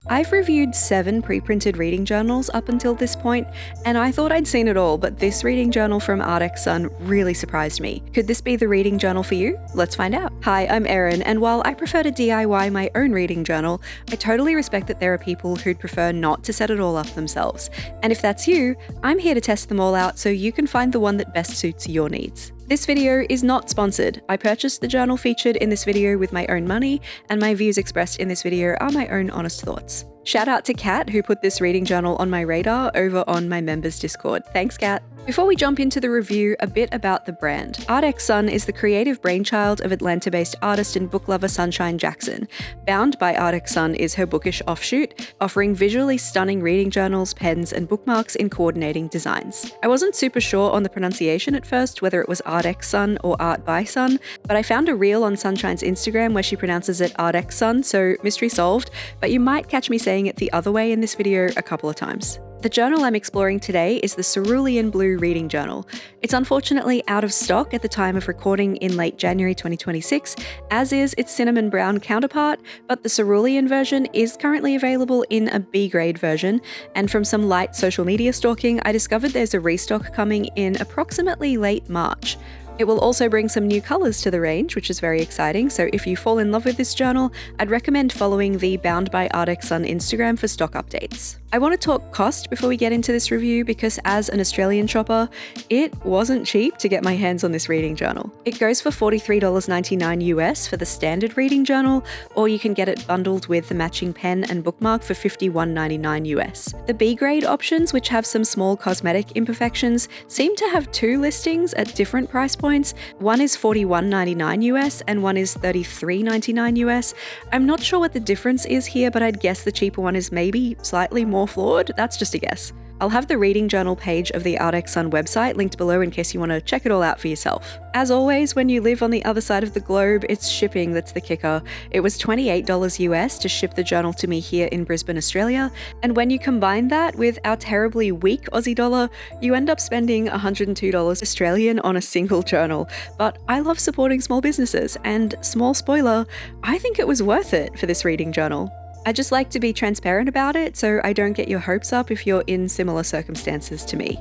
I've reviewed 7 pre-printed reading journals up until this point, and I thought I'd seen it all, but this reading journal from ARTXSUN really surprised me. Could this be the reading journal for you? Let's find out. Hi, I'm Erin, and while I prefer to DIY my own reading journal, I totally respect that there are people who'd prefer not to set it all up themselves. And if that's you, I'm here to test them all out so you can find the one that best suits your needs. This video is not sponsored. I purchased the journal featured in this video with my own money, and my views expressed in this video are my own honest thoughts. Shout out to Kat, who put this reading journal on my radar over on my members Discord. Thanks, Kat. Before we jump into the review, a bit about the brand. ARTXSUN is the creative brainchild of Atlanta-based artist and book lover Sunshine Jackson. Bound by ARTXSUN is her bookish offshoot, offering visually stunning reading journals, pens, and bookmarks in coordinating designs. I wasn't super sure on the pronunciation at first, whether it was ARTXSUN or Art by Sun, but I found a reel on Sunshine's Instagram where she pronounces it ARTXSUN, so mystery solved, but you might catch me saying it the other way in this video a couple of times. The journal I'm exploring today is the Cerulean Blue Reading Journal. It's unfortunately out of stock at the time of recording in late January 2026, as is its cinnamon brown counterpart, but the cerulean version is currently available in a B-grade version, and from some light social media stalking, I discovered there's a restock coming in approximately late March. It will also bring some new colours to the range, which is very exciting, so if you fall in love with this journal, I'd recommend following the Bound by ARTXSUN Instagram for stock updates. I want to talk cost before we get into this review because as an Australian shopper, it wasn't cheap to get my hands on this reading journal. It goes for $43.99 US for the standard reading journal, or you can get it bundled with the matching pen and bookmark for $51.99 US. The B-grade options, which have some small cosmetic imperfections, seem to have 2 listings at different price points. One is $41.99 US and one is $33.99 US. I'm not sure what the difference is here, but I'd guess the cheaper one is maybe slightly more flawed. That's just a guess. I'll have the reading journal page of the ARTXSUN website linked below in case you want to check it all out for yourself. As always, when you live on the other side of the globe, it's shipping that's the kicker. It was $28 US to ship the journal to me here in Brisbane, Australia, and when you combine that with our terribly weak Aussie dollar, you end up spending $102 Australian on a single journal. But I love supporting small businesses, and small spoiler, I think it was worth it for this reading journal. I just like to be transparent about it so I don't get your hopes up if you're in similar circumstances to me.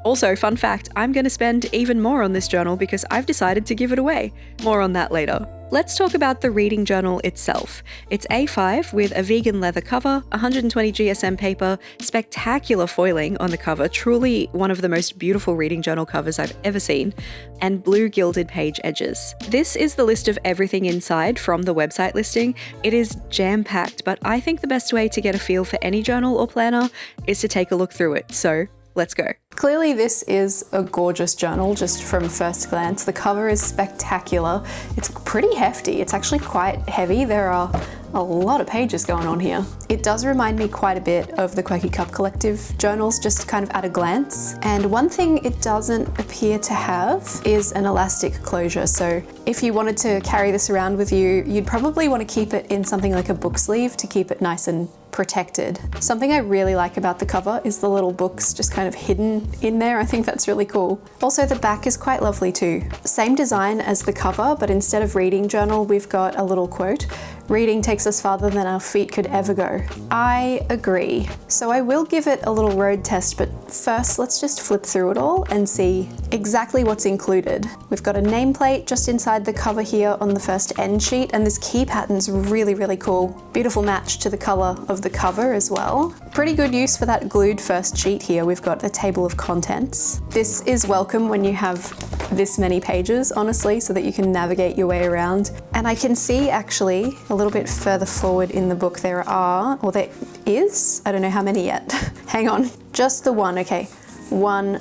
Also, fun fact, I'm going to spend even more on this journal because I've decided to give it away. More on that later. Let's talk about the reading journal itself. It's A5 with a vegan leather cover, 120 GSM paper, spectacular foiling on the cover, truly one of the most beautiful reading journal covers I've ever seen, and blue gilded page edges. This is the list of everything inside from the website listing. It is jam-packed, but I think the best way to get a feel for any journal or planner is to take a look through it, so let's go. Clearly this is a gorgeous journal just from first glance. The cover is spectacular. It's pretty hefty. It's actually quite heavy. There are a lot of pages going on here. It does remind me quite a bit of the Quirky Cup Collective journals, just kind of at a glance. And one thing it doesn't appear to have is an elastic closure. So if you wanted to carry this around with you, you'd probably want to keep it in something like a book sleeve to keep it nice and protected. Something I really like about the cover is the little books just kind of hidden in there. I think that's really cool. Also, the back is quite lovely too. Same design as the cover, but instead of reading journal, we've got a little quote. Reading takes us farther than our feet could ever go. I agree. So I will give it a little road test, but first let's just flip through it all and see exactly what's included. We've got a nameplate just inside the cover here on the first end sheet, and this key pattern's really, really cool. Beautiful match to the color of the cover as well. Pretty good use for that glued first sheet here. We've got the table of contents. This is welcome when you have this many pages, honestly, so that you can navigate your way around. And I can see actually a little bit further forward in the book there is, I don't know how many yet. Hang on, just the one, okay. One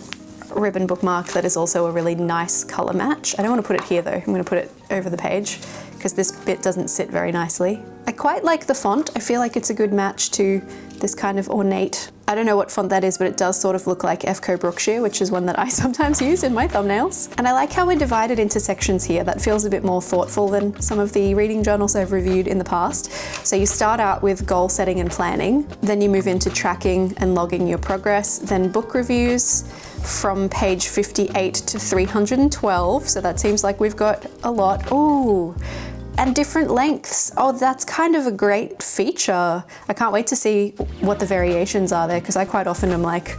ribbon bookmark that is also a really nice color match. I don't want to put it here though. I'm going to put it over the page because this bit doesn't sit very nicely. I quite like the font. I feel like it's a good match to this kind of ornate, I don't know what font that is, but it does sort of look like FCO Brookshire, which is one that I sometimes use in my thumbnails. And I like how we're divided into sections here. That feels a bit more thoughtful than some of the reading journals I've reviewed in the past. So you start out with goal setting and planning, then you move into tracking and logging your progress, then book reviews from page 58 to 312. So that seems like we've got a lot. Ooh, and different lengths. Oh, that's kind of a great feature. I can't wait to see what the variations are there, because I quite often am like,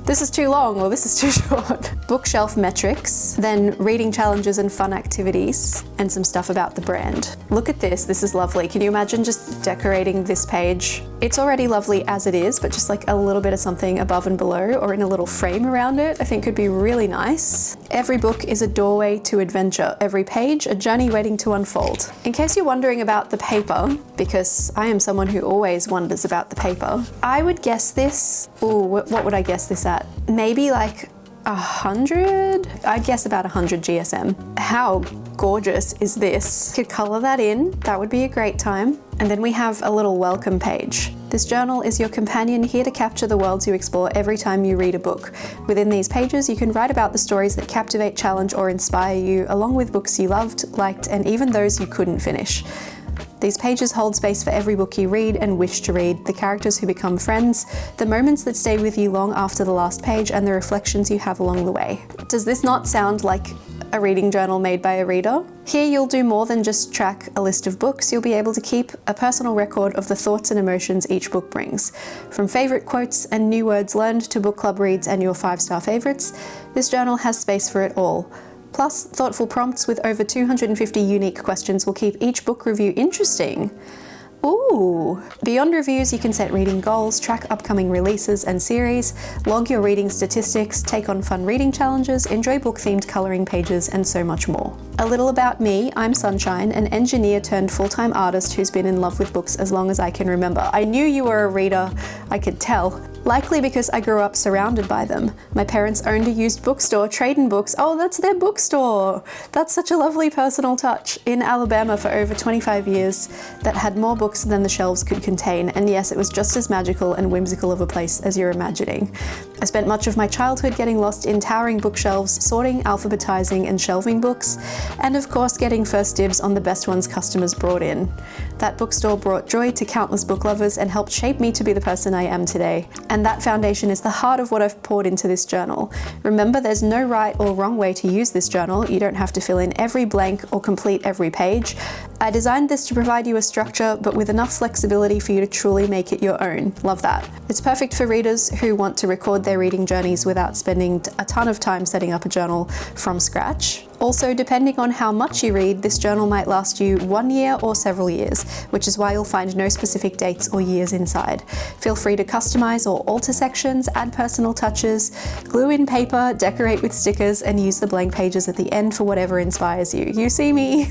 this is too long or this is too short. Bookshelf metrics, then reading challenges and fun activities, and some stuff about the brand. Look at this, this is lovely. Can you imagine just decorating this page? It's already lovely as it is, but just like a little bit of something above and below or in a little frame around it, I think could be really nice. Every book is a doorway to adventure. Every page, a journey waiting to unfold. In case you're wondering about the paper, because I am someone who always wonders about the paper, I would guess this, ooh, what would I guess this at? Maybe like 100? I'd guess about 100 GSM. How gorgeous is this? Could color that in, that would be a great time. And then we have a little welcome page. This journal is your companion, here to capture the worlds you explore every time you read a book. Within these pages, you can write about the stories that captivate, challenge, or inspire you, along with books you loved, liked, and even those you couldn't finish. These pages hold space for every book you read and wish to read, the characters who become friends, the moments that stay with you long after the last page, and the reflections you have along the way. Does this not sound like a reading journal made by a reader? Here you'll do more than just track a list of books. You'll be able to keep a personal record of the thoughts and emotions each book brings. From favourite quotes and new words learned to book club reads and your 5-star favourites, this journal has space for it all. Plus, thoughtful prompts with over 250 unique questions will keep each book review interesting. Ooh! Beyond reviews, you can set reading goals, track upcoming releases and series, log your reading statistics, take on fun reading challenges, enjoy book-themed colouring pages, and so much more. A little about me, I'm Sunshine, an engineer turned full-time artist who's been in love with books as long as I can remember. I knew you were a reader, I could tell. Likely because I grew up surrounded by them. My parents owned a used bookstore, Trading Books. Oh, that's their bookstore! That's such a lovely personal touch. In Alabama for over 25 years, that had more books than the shelves could contain, and yes, it was just as magical and whimsical of a place as you're imagining. I spent much of my childhood getting lost in towering bookshelves, sorting, alphabetizing, and shelving books, and of course getting first dibs on the best ones customers brought in. That bookstore brought joy to countless book lovers and helped shape me to be the person I am today. And that foundation is the heart of what I've poured into this journal. Remember, there's no right or wrong way to use this journal. You don't have to fill in every blank or complete every page. I designed this to provide you a structure, but with enough flexibility for you to truly make it your own. Love that. It's perfect for readers who want to record their reading journeys without spending a ton of time setting up a journal from scratch. Also, depending on how much you read, this journal might last you 1 year or several years, which is why you'll find no specific dates or years inside. Feel free to customize or alter sections, add personal touches, glue in paper, decorate with stickers, and use the blank pages at the end for whatever inspires you. You see me?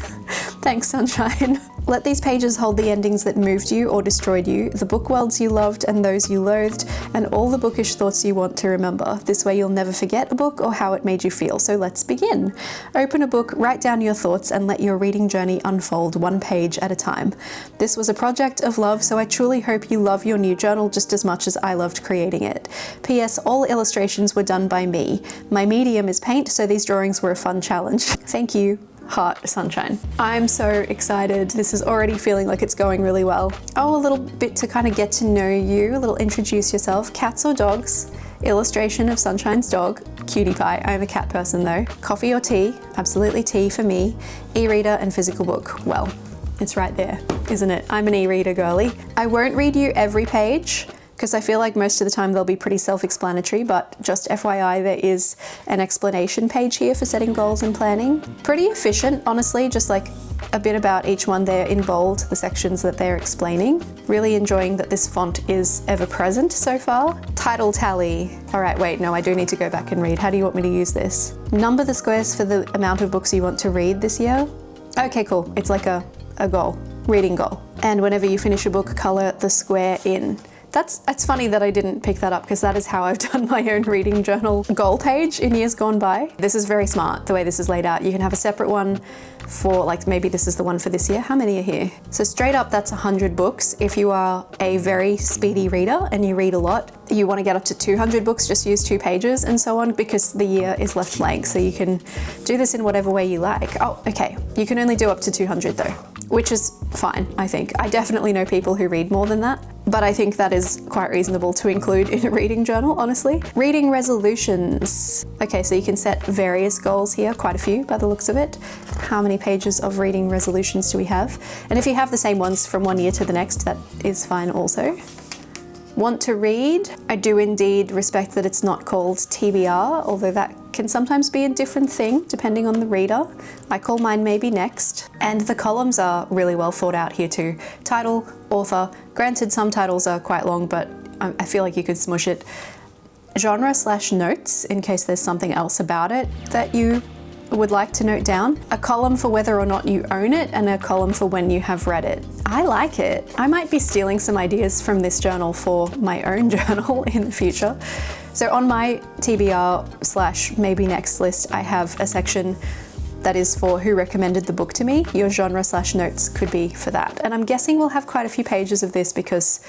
Thanks, Sunshine. Let these pages hold the endings that moved you or destroyed you, the book worlds you loved and those you loathed, and all the bookish thoughts you want to remember. This way you'll never forget a book or how it made you feel. So let's begin. Open a book, write down your thoughts, and let your reading journey unfold one page at a time. This was a project of love, so I truly hope you love your new journal just as much as I loved creating it. P.S. All illustrations were done by me. My medium is paint, so these drawings were a fun challenge. Thank you. Heart, Sunshine. I'm so excited. This is already feeling like it's going really well. Oh, a little bit to kind of get to know you, a little introduce yourself. Cats or dogs? Illustration of Sunshine's dog. Cutie pie. I'm a cat person though. Coffee or tea? Absolutely tea for me. E-reader and physical book. Well, it's right there, isn't it? I'm an e-reader girly. I won't read you every page, because I feel like most of the time they'll be pretty self-explanatory, but just FYI, there is an explanation page here for setting goals and planning. Pretty efficient, honestly, just like a bit about each one there in bold, the sections that they're explaining. Really enjoying that this font is ever present so far. Title tally. All right, wait, no, I do need to go back and read. How do you want me to use this? Number the squares for the amount of books you want to read this year. Okay, cool. It's like a goal, reading goal. And whenever you finish a book, color the square in. It's funny that I didn't pick that up, because that is how I've done my own reading journal goal page in years gone by. This is very smart, the way this is laid out. You can have a separate one for, like, maybe this is the one for this year. How many are here? So straight up, that's 100 books. If you are a very speedy reader and you read a lot, you want to get up to 200 books, just use 2 pages and so on, because the year is left blank. So you can do this in whatever way you like. Oh, okay. You can only do up to 200 though. which is fine, I think. I definitely know people who read more than that, but I think that is quite reasonable to include in a reading journal, honestly. Reading resolutions. Okay, so you can set various goals here, quite a few by the looks of it. How many pages of reading resolutions do we have? And if you have the same ones from one year to the next, that is fine also. Want to read? I do indeed respect that it's not called TBR, although that can sometimes be a different thing depending on the reader. I call mine maybe next. And the columns are really well thought out here too. Title, author. Granted, some titles are quite long, but I feel like you could smush it. Genre/notes, in case there's something else about it that you would like to note down. A column for whether or not you own it, and a column for when you have read it. I like it. I might be stealing some ideas from this journal for my own journal in the future. So on my TBR/maybe next list, I have a section that is for who recommended the book to me. Your genre/notes could be for that. And I'm guessing we'll have quite a few pages of this because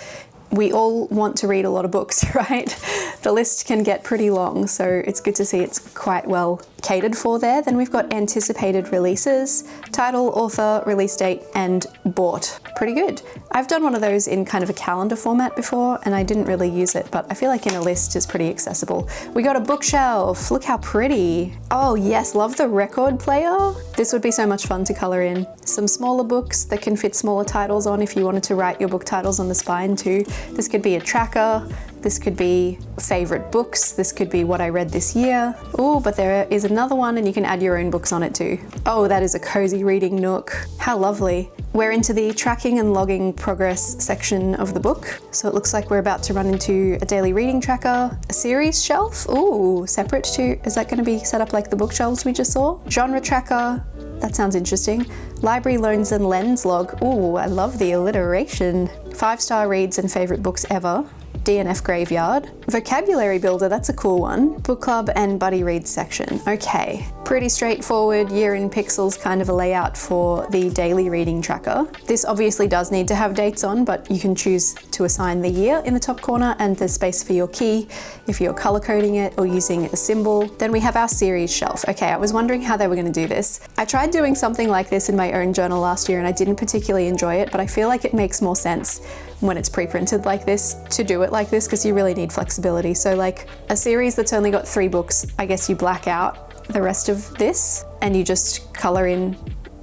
we all want to read a lot of books, right? The list can get pretty long, so it's good to see it's quite well catered for there. Then we've got anticipated releases, title, author, release date, and bought. Pretty good. I've done one of those in kind of a calendar format before, and I didn't really use it, but I feel like in a list is pretty accessible. We got a bookshelf. Look how pretty. Oh yes, love the record player. This would be so much fun to color in. Some smaller books that can fit smaller titles on if you wanted to write your book titles on the spine too. This could be a tracker. This could be favorite books. This could be what I read this year. Oh, but there is another one and you can add your own books on it too. Oh, that is a cozy reading nook. How lovely. We're into the tracking and logging progress section of the book. So it looks like we're about to run into a daily reading tracker, a series shelf. Ooh, separate to, is that going to be set up like the bookshelves we just saw? Genre tracker. That sounds interesting. Library loans and lens log. Ooh, I love the alliteration. 5-star reads and favorite books ever. DNF graveyard. Vocabulary builder, that's a cool one. Book club and buddy reads section. Okay, pretty straightforward, year in pixels kind of a layout for the daily reading tracker. This obviously does need to have dates on, but you can choose to assign the year in the top corner and there's space for your key if you're color coding it or using a symbol. Then we have our series shelf. Okay, I was wondering how they were going to do this. I tried doing something like this in my own journal last year and I didn't particularly enjoy it, but I feel like it makes more sense when it's pre-printed like this to do it like this because you really need flexibility. So like a series that's only got 3 books, I guess you black out the rest of this and you just color in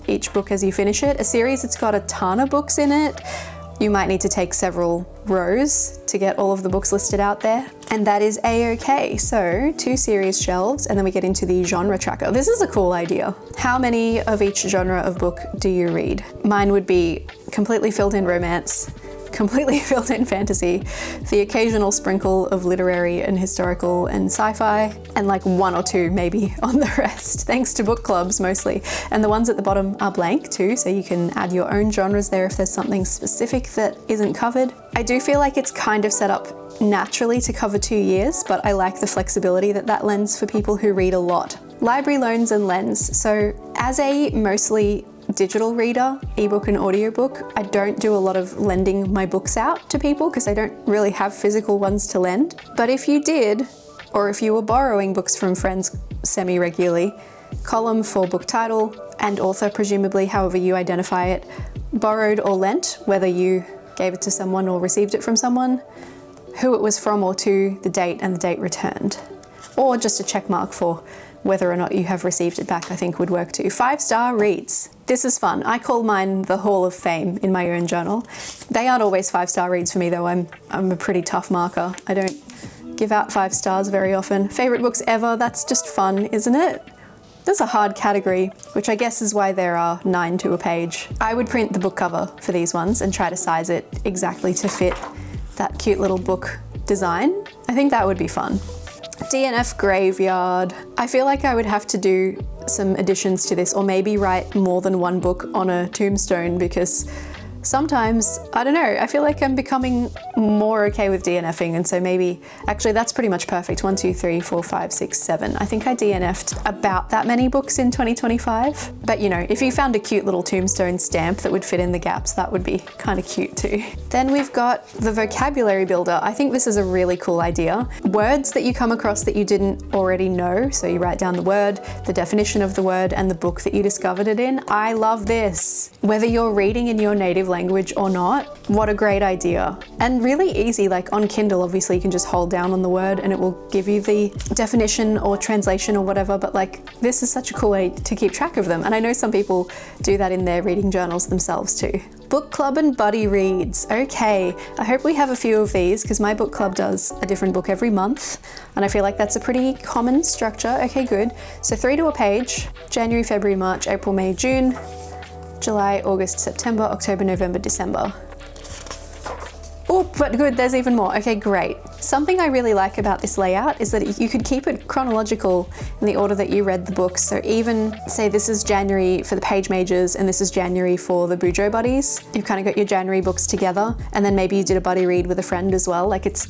each book as you finish it. A series that's got a ton of books in it, you might need to take several rows to get all of the books listed out there. And that is a-okay. So 2 series shelves and then we get into the genre tracker. This is a cool idea. How many of each genre of book do you read? Mine would be completely filled in romance, completely filled in fantasy, the occasional sprinkle of literary and historical and sci-fi, and like 1 or 2 maybe on the rest, thanks to book clubs mostly. And the ones at the bottom are blank too, so you can add your own genres there if there's something specific that isn't covered. I do feel like it's kind of set up naturally to cover 2 years, but I like the flexibility that lends for people who read a lot. Library loans and lens. So as a mostly digital reader, ebook and audiobook, I don't do a lot of lending my books out to people because I don't really have physical ones to lend. But if you did, or if you were borrowing books from friends semi-regularly, column for book title and author, presumably however you identify it, borrowed or lent, whether you gave it to someone or received it from someone, who it was from or to, the date and the date returned. Or just a check mark for whether or not you have received it back, I think would work too. 5-star reads. This is fun. I call mine the Hall of Fame in my own journal. They aren't always 5-star reads for me though. I'm a pretty tough marker. I don't give out 5 stars very often. Favorite books ever, that's just fun, isn't it? That's a hard category, which I guess is why there are 9 to a page. I would print the book cover for these ones and try to size it exactly to fit that cute little book design. I think that would be fun. DNF graveyard. I feel like I would have to do some additions to this or maybe write more than 1 book on a tombstone because sometimes, I don't know, I feel like I'm becoming more okay with DNFing, and so maybe, actually that's pretty much perfect. 1, 2, 3, 4, 5, 6, 7. I think I DNF'd about that many books in 2025. But you know, if you found a cute little tombstone stamp that would fit in the gaps, that would be kind of cute too. Then we've got the vocabulary builder. I think this is a really cool idea. Words that you come across that you didn't already know. So you write down the word, the definition of the word, and the book that you discovered it in. I love this. Whether you're reading in your native language or not, what a great idea. And really easy, like on Kindle, obviously you can just hold down on the word and it will give you the definition or translation or whatever, but like this is such a cool way to keep track of them. And I know some people do that in their reading journals themselves too. Book club and buddy reads. Okay, I hope we have a few of these because my book club does a different book every month and I feel like that's a pretty common structure. Okay, good. So 3 to a page, January, February, March, April, May, June, July, August, September, October, November, December. Oh, but good, there's even more. Okay, great. Something I really like about this layout is that you could keep it chronological in the order that you read the book. So even say this is January for the page majors and this is January for the Bujo buddies. You've kind of got your January books together and then maybe you did a buddy read with a friend as well. Like it's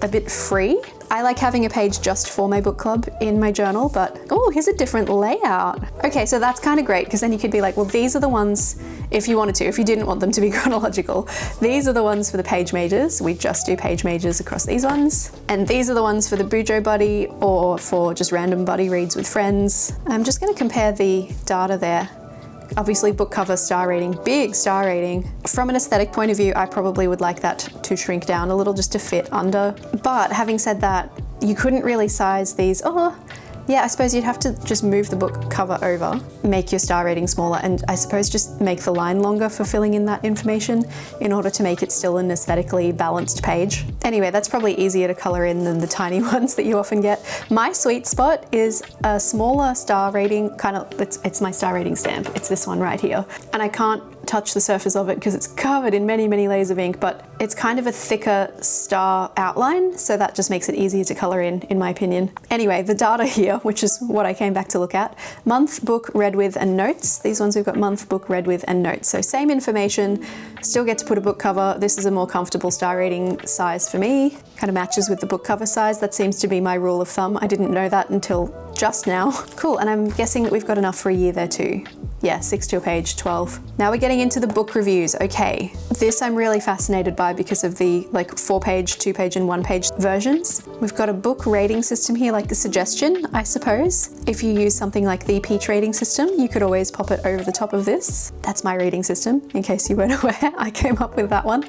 a bit free. I like having a page just for my book club in my journal, but oh, here's a different layout. Okay, so that's kind of great because then you could be like, well, these are the ones, if you wanted to, if you didn't want them to be chronological, these are the ones for the page majors. We just do page majors across these ones. And these are the ones for the Bujo buddy or for just random buddy reads with friends. I'm just going to compare the data there. Obviously book cover star rating, big star rating. From an aesthetic point of view, I probably would like that to shrink down a little just to fit under. But having said that, you couldn't really size these. Oh, yeah, I suppose you'd have to just move the book cover over, make your star rating smaller, and I suppose just make the line longer for filling in that information in order to make it still an aesthetically balanced page. Anyway, that's probably easier to color in than the tiny ones that you often get. My sweet spot is a smaller star rating, it's my star rating stamp. It's this one right here. And I can't touch the surface of it because it's covered in many, many layers of ink, but it's kind of a thicker star outline, so that just makes it easier to color in my opinion. Anyway, the data here, which is what I came back to look at, month, book, read with, and notes. These ones we've got month, book, read with, and notes. So same information, still get to put a book cover. This is a more comfortable star rating size for me, kind of matches with the book cover size. That seems to be my rule of thumb. I didn't know that until just now. Cool, and I'm guessing that we've got enough for a year there too. Yeah, 6 to a page, 12. Now we're getting into the book reviews. Okay, this I'm really fascinated by because of the like 4-page, 2-page, and 1-page versions. We've got a book rating system here, like the suggestion, I suppose. If you use something like the Peach rating system, you could always pop it over the top of this. That's my rating system, in case you weren't aware. I came up with that one.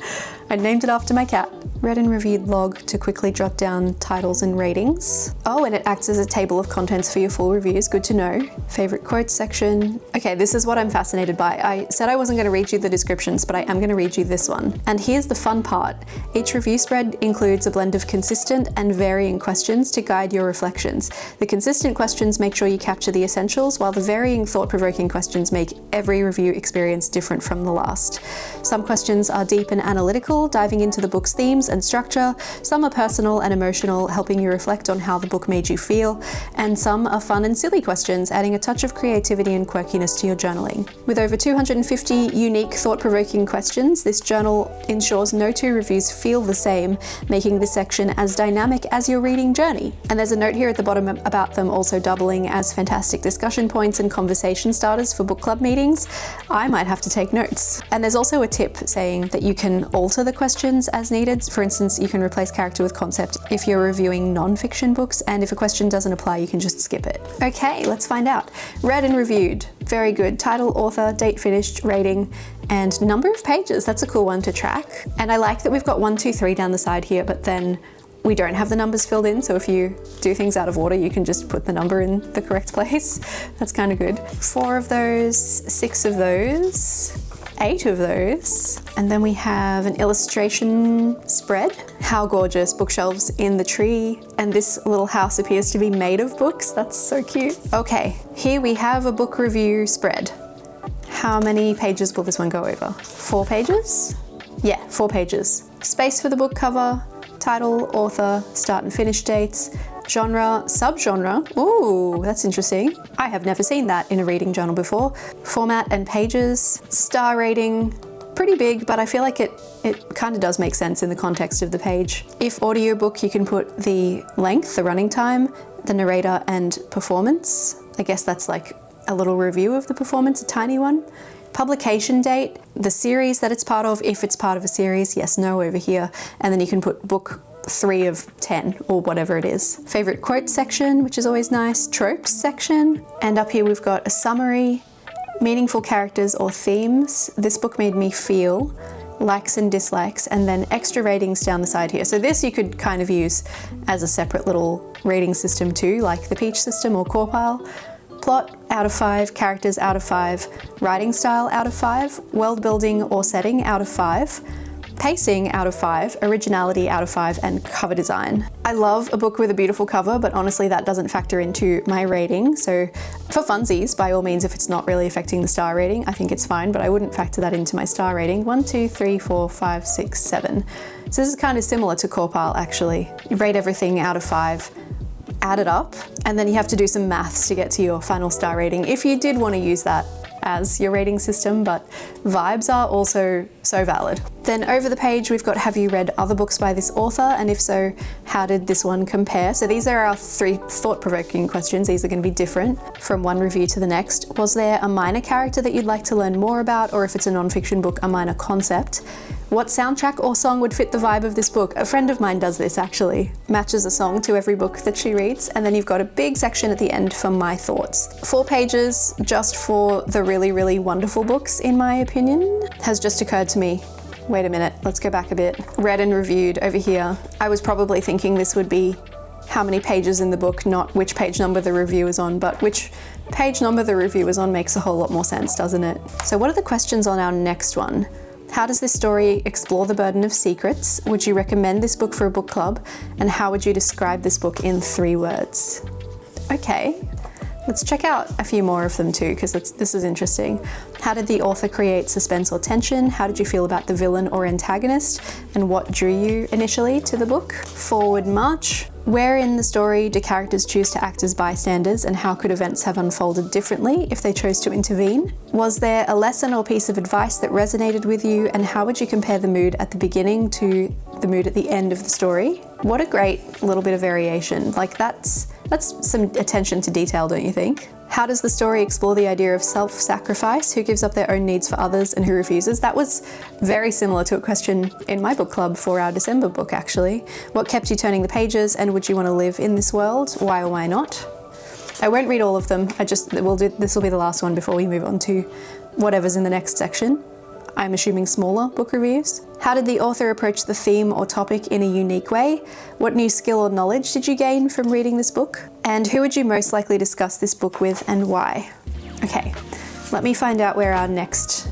I named it after my cat. Read and reviewed log to quickly jot down titles and ratings. Oh, and it acts as a table of contents for your full reviews. Good to know. Favorite quotes section. Okay, this is what I'm fascinated by. I said I wasn't going to read you the descriptions, but I am going to read you this one. And here's the fun part. Each review spread includes a blend of consistent and varying questions to guide your reflections. The consistent questions make sure you capture the essentials, while the varying thought-provoking questions make every review experience different from the last. Some questions are deep and analytical, diving into the book's themes and structure. Some are personal and emotional, helping you reflect on how the book made you feel. And some are fun and silly questions, adding a touch of creativity and quirkiness to your journaling. With over 250 unique thought-provoking questions, this journal ensures no two reviews feel the same, making this section as dynamic as your reading journey. And there's a note here at the bottom about them also doubling as fantastic discussion points and conversation starters for book club meetings. I might have to take notes. And there's also a tip saying that you can alter the questions as needed. For instance, you can replace character with concept if you're reviewing non-fiction books, and if a question doesn't apply, you can just skip it. Okay, let's find out. Read and reviewed. Very good. Title, author, date finished, rating, and number of pages. That's a cool one to track. And I like that we've got 1, 2, 3 down the side here, but then we don't have the numbers filled in, so if you do things out of order, you can just put the number in the correct place. That's kind of good. 4 of those, 6 of those, 8 of those. And then we have an illustration spread. How gorgeous, bookshelves in the tree. And this little house appears to be made of books. That's so cute. Okay, here we have a book review spread. How many pages will this one go over? 4 pages? Yeah, 4 pages. Space for the book cover, title, author, start and finish dates, genre, subgenre. Ooh, that's interesting. I have never seen that in a reading journal before. Format and pages, star rating, pretty big, but I feel like it kind of does make sense in the context of the page. If audiobook, you can put the length, the running time, the narrator, and performance. I guess that's like a little review of the performance, a tiny one. Publication date, the series that it's part of, if it's part of a series, yes, no over here. And then you can put book 3 of 10 or whatever it is. Favorite quote section, which is always nice. Tropes section. And up here we've got a summary, meaningful characters or themes. This book made me feel, likes and dislikes, and then extra ratings down the side here. So this you could kind of use as a separate little rating system too, like the Peach system or Core Pile. Plot out of 5, characters out of 5, writing style out of 5, world building or setting out of 5, pacing out of 5, originality out of 5, and cover design. I love a book with a beautiful cover, but honestly that doesn't factor into my rating. So for funsies, by all means, if it's not really affecting the star rating, I think it's fine, but I wouldn't factor that into my star rating. 1, 2, 3, 4, 5, 6, 7. So this is kind of similar to Core Pile actually. You rate everything out of 5, add it up, and then you have to do some maths to get to your final star rating if you did want to use that as your rating system, but vibes are also so valid. Then over the page we've got, have you read other books by this author, and if so, how did this one compare? So these are our 3 thought-provoking questions. These are going to be different from one review to the next. Was there a minor character that you'd like to learn more about, or if it's a non-fiction book, a minor concept? What soundtrack or song would fit the vibe of this book? A friend of mine does this actually. Matches a song to every book that she reads, and then you've got a big section at the end for my thoughts. 4 pages just for the really, really wonderful books, in my opinion. Has just occurred to me. Wait a minute, let's go back a bit. Read and reviewed over here. I was probably thinking this would be how many pages in the book, not which page number the review is on, but which page number the review is on makes a whole lot more sense, doesn't it? So what are the questions on our next one? How does this story explore the burden of secrets? Would you recommend this book for a book club? And how would you describe this book in 3 words? Okay, let's check out a few more of them too, because this is interesting. How did the author create suspense or tension? How did you feel about the villain or antagonist? And what drew you initially to the book? Forward march. Where in the story do characters choose to act as bystanders, and how could events have unfolded differently if they chose to intervene? Was there a lesson or piece of advice that resonated with you, and how would you compare the mood at the beginning to the mood at the end of the story? What a great little bit of variation. Like that's some attention to detail, don't you think? How does the story explore the idea of self-sacrifice? Who gives up their own needs for others and who refuses? That was very similar to a question in my book club for our December book, actually. What kept you turning the pages, and would you want to live in this world? Why or why not? I won't read all of them. This will be the last one before we move on to whatever's in the next section. I'm assuming smaller book reviews. How did the author approach the theme or topic in a unique way? What new skill or knowledge did you gain from reading this book? And who would you most likely discuss this book with, and why? Okay, let me find out where our next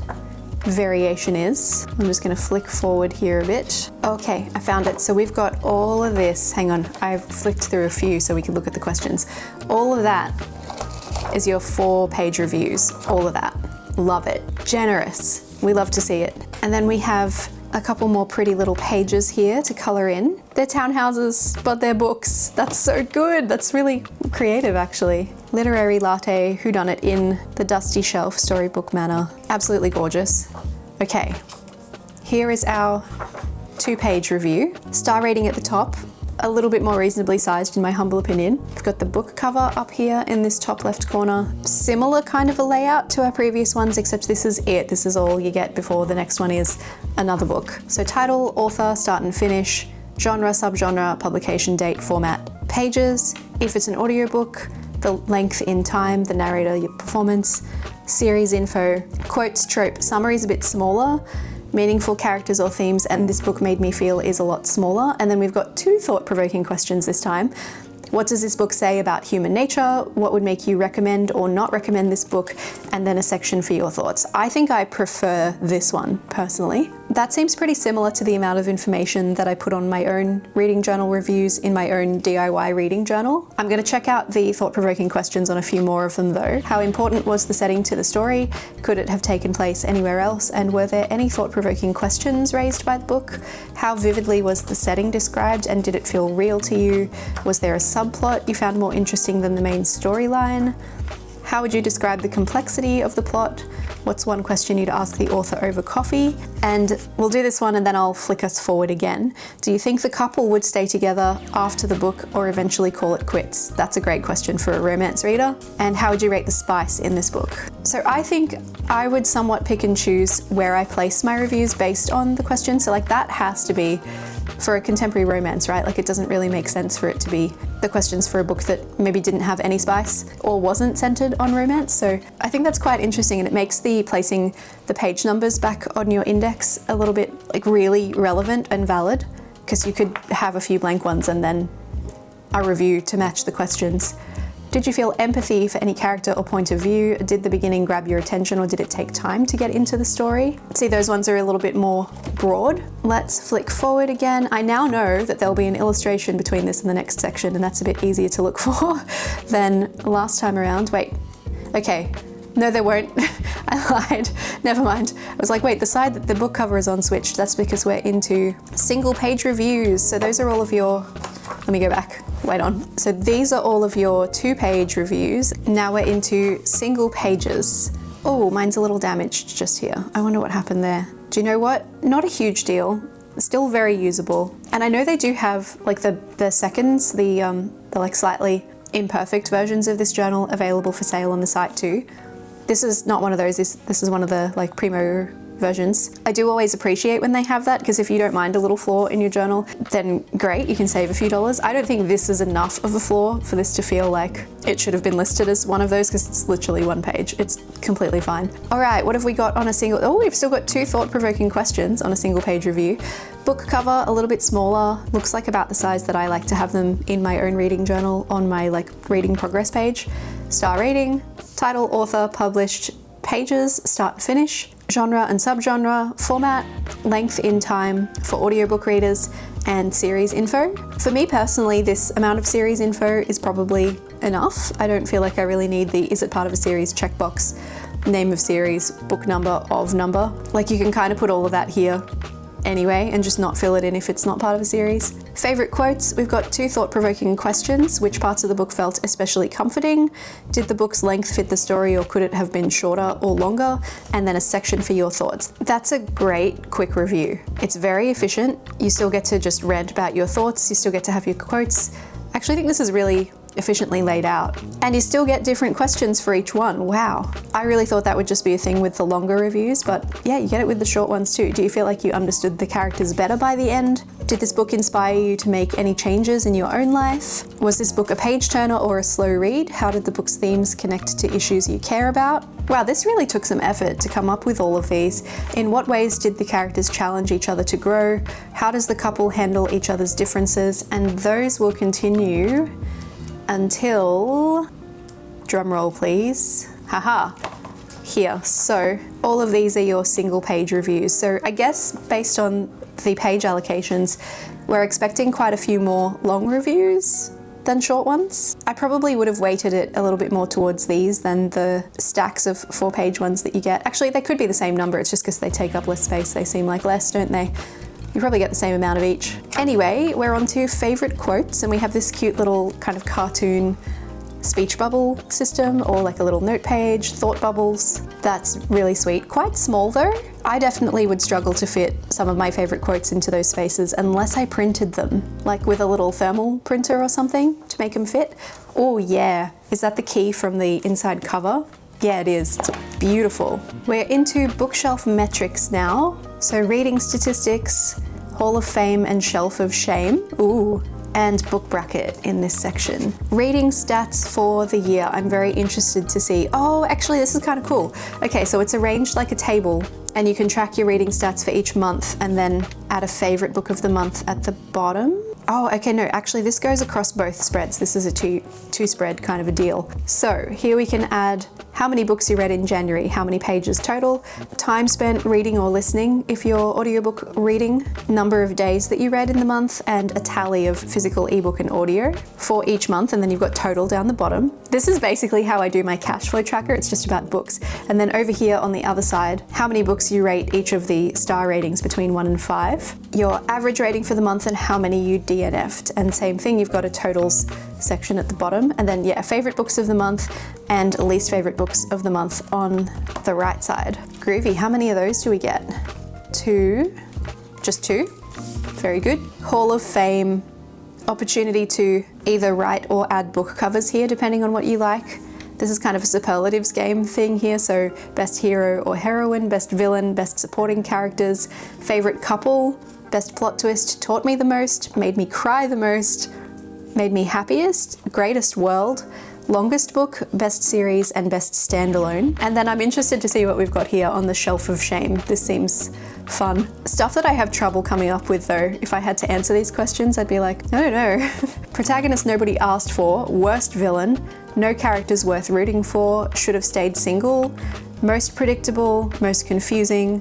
variation is. I'm just gonna flick forward here a bit. Okay, I found it. So we've got all of this. Hang on, I've flicked through a few so we can look at the questions. All of that is your 4-page reviews. All of that. Love it. Generous. We love to see it. And then we have a couple more pretty little pages here to color in. They're townhouses, but they're books. That's so good. That's really creative, actually. Literary latte, whodunit in the dusty shelf, storybook manner. Absolutely gorgeous. Okay, here is our 2-page review. Star rating at the top. A little bit more reasonably sized in my humble opinion. We've got the book cover up here in this top left corner. Similar kind of a layout to our previous ones, except this is it. This is all you get before the next one is another book. So title, author, start and finish, genre, subgenre, publication date, format, pages. If it's an audiobook, the length in time, the narrator, your performance, series info, quotes, trope. Summary is a bit smaller. Meaningful characters or themes, and this book made me feel is a lot smaller. And then we've got 2 thought-provoking questions this time. What does this book say about human nature? What would make you recommend or not recommend this book? And then a section for your thoughts. I think I prefer this one personally. That seems pretty similar to the amount of information that I put on my own reading journal reviews in my own DIY reading journal. I'm going to check out the thought-provoking questions on a few more of them though. How important was the setting to the story? Could it have taken place anywhere else? And were there any thought-provoking questions raised by the book? How vividly was the setting described, and did it feel real to you? Was there a subplot you found more interesting than the main storyline? How would you describe the complexity of the plot? What's one question you'd ask the author over coffee? And we'll do this one and then I'll flick us forward again. Do you think the couple would stay together after the book or eventually call it quits? That's a great question for a romance reader. And how would you rate the spice in this book? So I think I would somewhat pick and choose where I place my reviews based on the question. So like that has to be for a contemporary romance, right? Like it doesn't really make sense for it to be the questions for a book that maybe didn't have any spice or wasn't centered on romance. So I think that's quite interesting, and it makes the placing the page numbers back on your index a little bit like really relevant and valid, because you could have a few blank ones and then a review to match the questions. Did you feel empathy for any character or point of view? Did the beginning grab your attention, or did it take time to get into the story? See, those ones are a little bit more broad. Let's flick forward again. I now know that there'll be an illustration between this and the next section, and that's a bit easier to look for than last time around. Wait, okay. No, there won't. I lied. Never mind. I was like, wait, the side that the book cover is on switched. That's because we're into single page reviews. So those are all of your, let me go back. Wait on. So these are all of your 2-page reviews. Now we're into single pages. Oh, mine's a little damaged just here. I wonder what happened there. Do you know what? Not a huge deal. Still very usable. And I know they do have like the seconds, the like slightly imperfect versions of this journal available for sale on the site too. This is not one of those. This is one of the like primo versions. I do always appreciate when they have that, because if you don't mind a little flaw in your journal, then great, you can save a few dollars. I don't think this is enough of a flaw for this to feel like it should have been listed as one of those, because it's literally 1 page. It's completely fine. All right, what have we got on a single, oh, we've still got 2 thought-provoking questions on a single page review. Book cover, a little bit smaller, looks like about the size that I like to have them in my own reading journal on my like reading progress page. Star rating, title, author, published, pages, start and finish, genre and subgenre, format, length in time for audiobook readers, and series info. For me personally, this amount of series info is probably enough. I don't feel like I really need the is it part of a series checkbox, name of series, book number, of number. Like you can kind of put all of that here anyway and just not fill it in if it's not part of a series. Favorite quotes, we've got 2 thought-provoking questions. Which parts of the book felt especially comforting? Did the book's length fit the story, or could it have been shorter or longer? And then a section for your thoughts. That's a great quick review. It's very efficient. You still get to just rant about your thoughts. You still get to have your quotes. I actually think this is really efficiently laid out. And you still get different questions for each one. Wow. I really thought that would just be a thing with the longer reviews, but yeah, you get it with the short ones too. Do you feel like you understood the characters better by the end? Did this book inspire you to make any changes in your own life? Was this book a page turner or a slow read? How did the book's themes connect to issues you care about? Wow, this really took some effort to come up with all of these. In what ways did the characters challenge each other to grow? How does the couple handle each other's differences? And those will continue until, drumroll please, haha, here. So all of these are your single page reviews. So I guess based on the page allocations, we're expecting quite a few more long reviews than short ones. I probably would have weighted it a little bit more towards these than the stacks of 4-page ones that you get. Actually, they could be the same number, it's just because they take up less space, they seem like less, don't they? You probably get the same amount of each. Anyway, we're on to favorite quotes, and we have this cute little kind of cartoon speech bubble system, or like a little note page, thought bubbles. That's really sweet. Quite small though. I definitely would struggle to fit some of my favorite quotes into those spaces unless I printed them, like with a little thermal printer or something to make them fit. Oh yeah, is that the key from the inside cover? Yeah, it is. It's beautiful. We're into bookshelf metrics now. So reading statistics, Hall of Fame and Shelf of Shame. Ooh. And book bracket in this section. Reading stats for the year. I'm very interested to see. Oh, actually, this is kind of cool. Okay, so it's arranged like a table, and you can track your reading stats for each month and then add a favorite book of the month at the bottom. Oh, okay, no, actually this goes across both spreads. This is a two spread kind of a deal. So here we can add how many books you read in January, how many pages total, time spent reading or listening if you're audiobook reading, number of days that you read in the month, and a tally of physical ebook and audio for each month, and then you've got total down the bottom. This is basically how I do my cash flow tracker. It's just about books. And then over here on the other side, how many books you rate each of the star ratings between 1 and 5. 5, your average rating for the month and how many you DNF'd. And same thing, you've got a totals section at the bottom. And then yeah, favorite books of the month and least favorite books of the month on the right side. Groovy, how many of those do we get? 2, just 2, very good. Hall of Fame, opportunity to either write or add book covers here, depending on what you like. This is kind of a superlatives game thing here, so best hero or heroine, best villain, best supporting characters, favorite couple, best plot twist, taught me the most, made me cry the most, made me happiest, greatest world, longest book, best series, and best standalone. And then I'm interested to see what we've got here on the shelf of shame. This seems fun. Stuff that I have trouble coming up with though. If I had to answer these questions, I'd be like, no. Protagonist nobody asked for, worst villain, no characters worth rooting for, should have stayed single, most predictable, most confusing,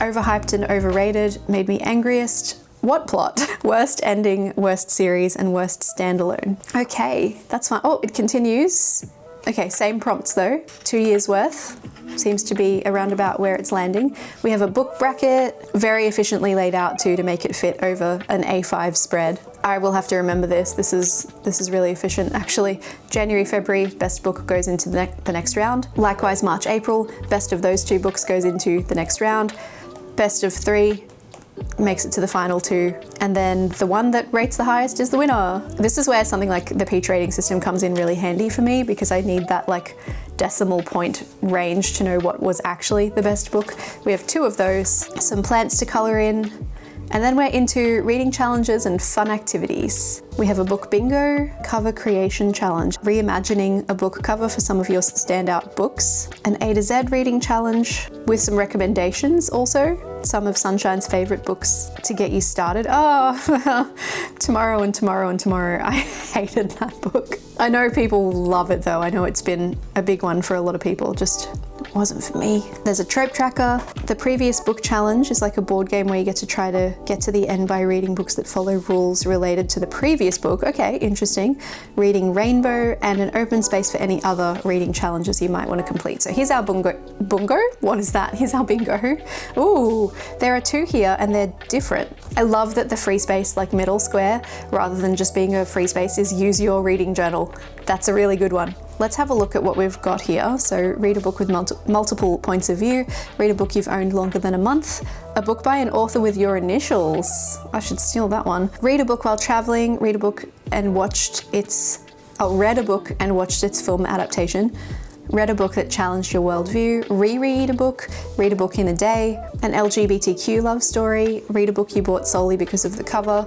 overhyped and overrated, made me angriest, what plot? Worst ending, worst series, and worst standalone. Okay, that's fine. Oh, it continues. Okay, same prompts though. 2 years worth. Seems to be around about where it's landing. We have a book bracket, very efficiently laid out too to make it fit over an A5 spread. I will have to remember this. This is really efficient actually. January, February, best book goes into the next round. Likewise, March, April, best of those 2 books goes into the next round. Best of 3 makes it to the final 2, and then the one that rates the highest is the winner. This is where something like the Peach rating system comes in really handy for me, because I need that like decimal point range to know what was actually the best book. We have 2 of those, some plants to color in, and then we're into reading challenges and fun activities. We have a book bingo, cover creation challenge, reimagining a book cover for some of your standout books, an A to Z reading challenge with some recommendations also, some of Sunshine's favorite books to get you started. Oh, Tomorrow and Tomorrow and Tomorrow. I hated that book. I know people love it though. I know it's been a big one for a lot of people, just wasn't for me. There's a trope tracker. The previous book challenge is like a board game where you get to try to get to the end by reading books that follow rules related to the previous book. Okay, interesting. Reading Rainbow, and an open space for any other reading challenges you might want to complete. So here's our bungo. What is that? Here's our bingo. Ooh, there are 2 here and they're different. I love that the free space, like middle square, rather than just being a free space, is use your reading journal. That's a really good one. Let's have a look at what we've got here. So read a book with multiple points of view, read a book you've owned longer than a month, a book by an author with your initials. I should steal that one. Read a book while traveling, read a book and read a book and watched its film adaptation, read a book that challenged your worldview, reread a book, read a book in a day, an LGBTQ love story, read a book you bought solely because of the cover,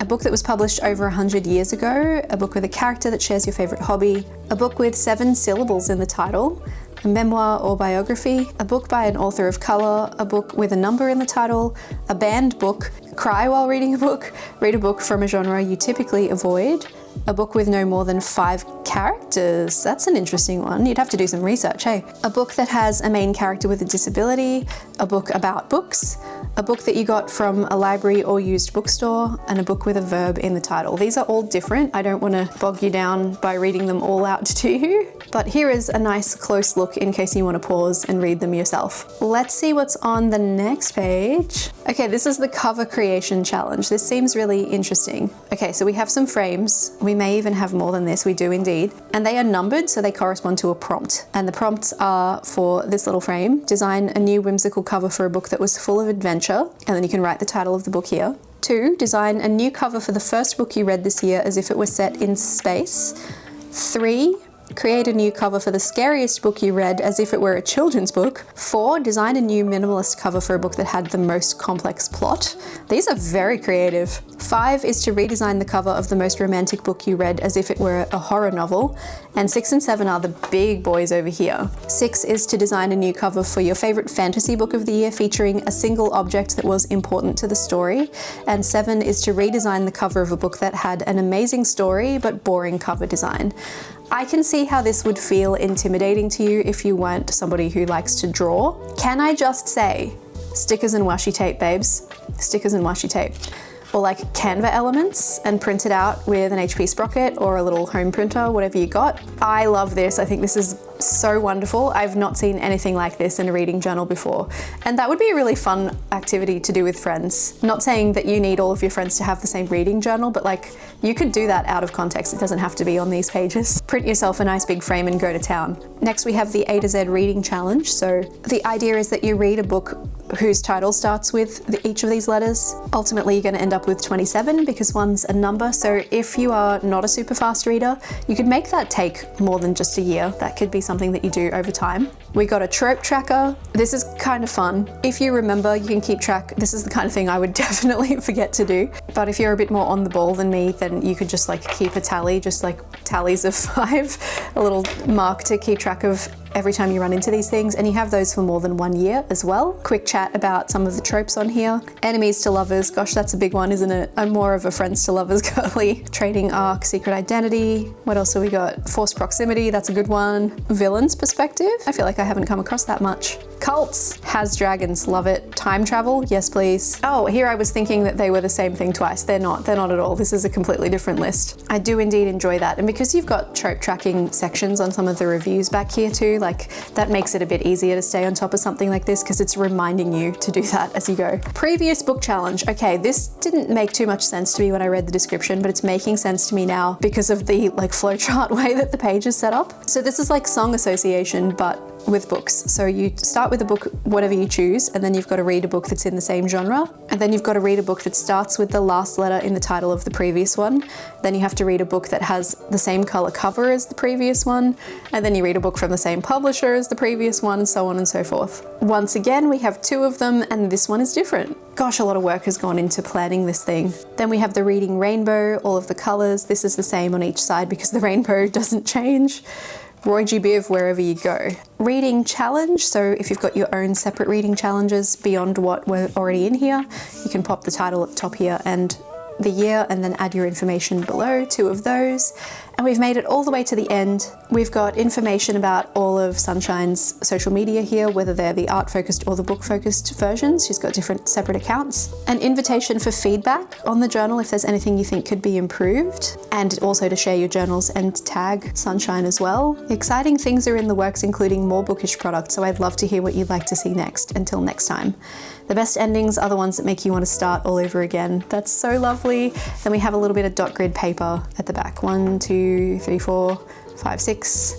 a book that was published over 100 years ago, a book with a character that shares your favorite hobby, a book with 7 syllables in the title, a memoir or biography, a book by an author of color, a book with a number in the title, a banned book, cry while reading a book, read a book from a genre you typically avoid, a book with no more than 5 characters. That's an interesting one. You'd have to do some research, hey? A book that has a main character with a disability, a book about books, a book that you got from a library or used bookstore, and a book with a verb in the title. These are all different. I don't want to bog you down by reading them all out to you, but here is a nice close look in case you want to pause and read them yourself. Let's see what's on the next page. Okay, this is the cover creation challenge. This seems really interesting. Okay, so we have some frames. We may even have more than this, we do indeed. And they are numbered, so they correspond to a prompt. And the prompts are for this little frame: design a new whimsical cover for a book that was full of adventure, and then you can write the title of the book here. 2, design a new cover for the first book you read this year as if it was set in space. 3, create a new cover for the scariest book you read as if it were a children's book. 4, design a new minimalist cover for a book that had the most complex plot. These are very creative. 5 is to redesign the cover of the most romantic book you read as if it were a horror novel. And 6 and 7 are the big boys over here. 6 is to design a new cover for your favorite fantasy book of the year featuring a single object that was important to the story. And 7 is to redesign the cover of a book that had an amazing story but boring cover design. I can see how this would feel intimidating to you if you weren't somebody who likes to draw. Can I just say, stickers and washi tape, babes. Stickers and washi tape. or like Canva elements and print it out with an HP sprocket or a little home printer, whatever you got. I love this. I think this is so wonderful. I've not seen anything like this in a reading journal before. And that would be a really fun activity to do with friends. Not saying that you need all of your friends to have the same reading journal, but like you could do that out of context. It doesn't have to be on these pages. Print yourself a nice big frame and go to town. Next we have the A to Z reading challenge. So the idea is that you read a book whose title starts with each of these letters. Ultimately, you're going to end up with 27 because one's a number. So if you are not a super fast reader, you could make that take more than just a year. That could be something that you do over time. We got a trope tracker. This is kind of fun. If you remember, you can keep track. This is the kind of thing I would definitely forget to do. But if you're a bit more on the ball than me, then you could just like keep a tally, just like tallies of 5, a little mark to keep track of every time you run into these things, and you have those for more than 1 year as well. Quick chat about some of the tropes on here. Enemies to lovers, gosh, that's a big one, isn't it? I'm more of a friends to lovers girly. Trading arc, secret identity. What else have we got? Forced proximity, that's a good one. Villains perspective, I feel like I haven't come across that much. Cults, has dragons, love it. Time travel, yes please. Oh, here I was thinking that they were the same thing twice. They're not at all. This is a completely different list. I do indeed enjoy that. And because you've got trope tracking sections on some of the reviews back here too, like that makes it a bit easier to stay on top of something like this because it's reminding you to do that as you go. Previous book challenge. Okay, this didn't make too much sense to me when I read the description, but it's making sense to me now because of the like flowchart way that the page is set up. So this is like song association, but with books. So you start with a book, whatever you choose, and then you've got to read a book that's in the same genre. And then you've got to read a book that starts with the last letter in the title of the previous one. Then you have to read a book that has the same color cover as the previous one. And then you read a book from the same publisher as the previous one, and so on and so forth. Once again, we have 2 of them, and this one is different. Gosh, a lot of work has gone into planning this thing. Then we have the reading rainbow, all of the colors. This is the same on each side because the rainbow doesn't change. Roy G. Biv wherever you go. Reading challenge, so if you've got your own separate reading challenges beyond what were already in here, you can pop the title at the top here and the year and then add your information below, 2 of those. And we've made it all the way to the end. We've got information about all of Sunshine's social media here, whether they're the art-focused or the book-focused versions. She's got different separate accounts. An invitation for feedback on the journal if there's anything you think could be improved, and also to share your journals and tag Sunshine as well. Exciting things are in the works, including more bookish products, so I'd love to hear what you'd like to see next. Until next time. The best endings are the ones that make you want to start all over again. That's so lovely. Then we have a little bit of dot grid paper at the back. 1, 2, 3, 4, 5, 6.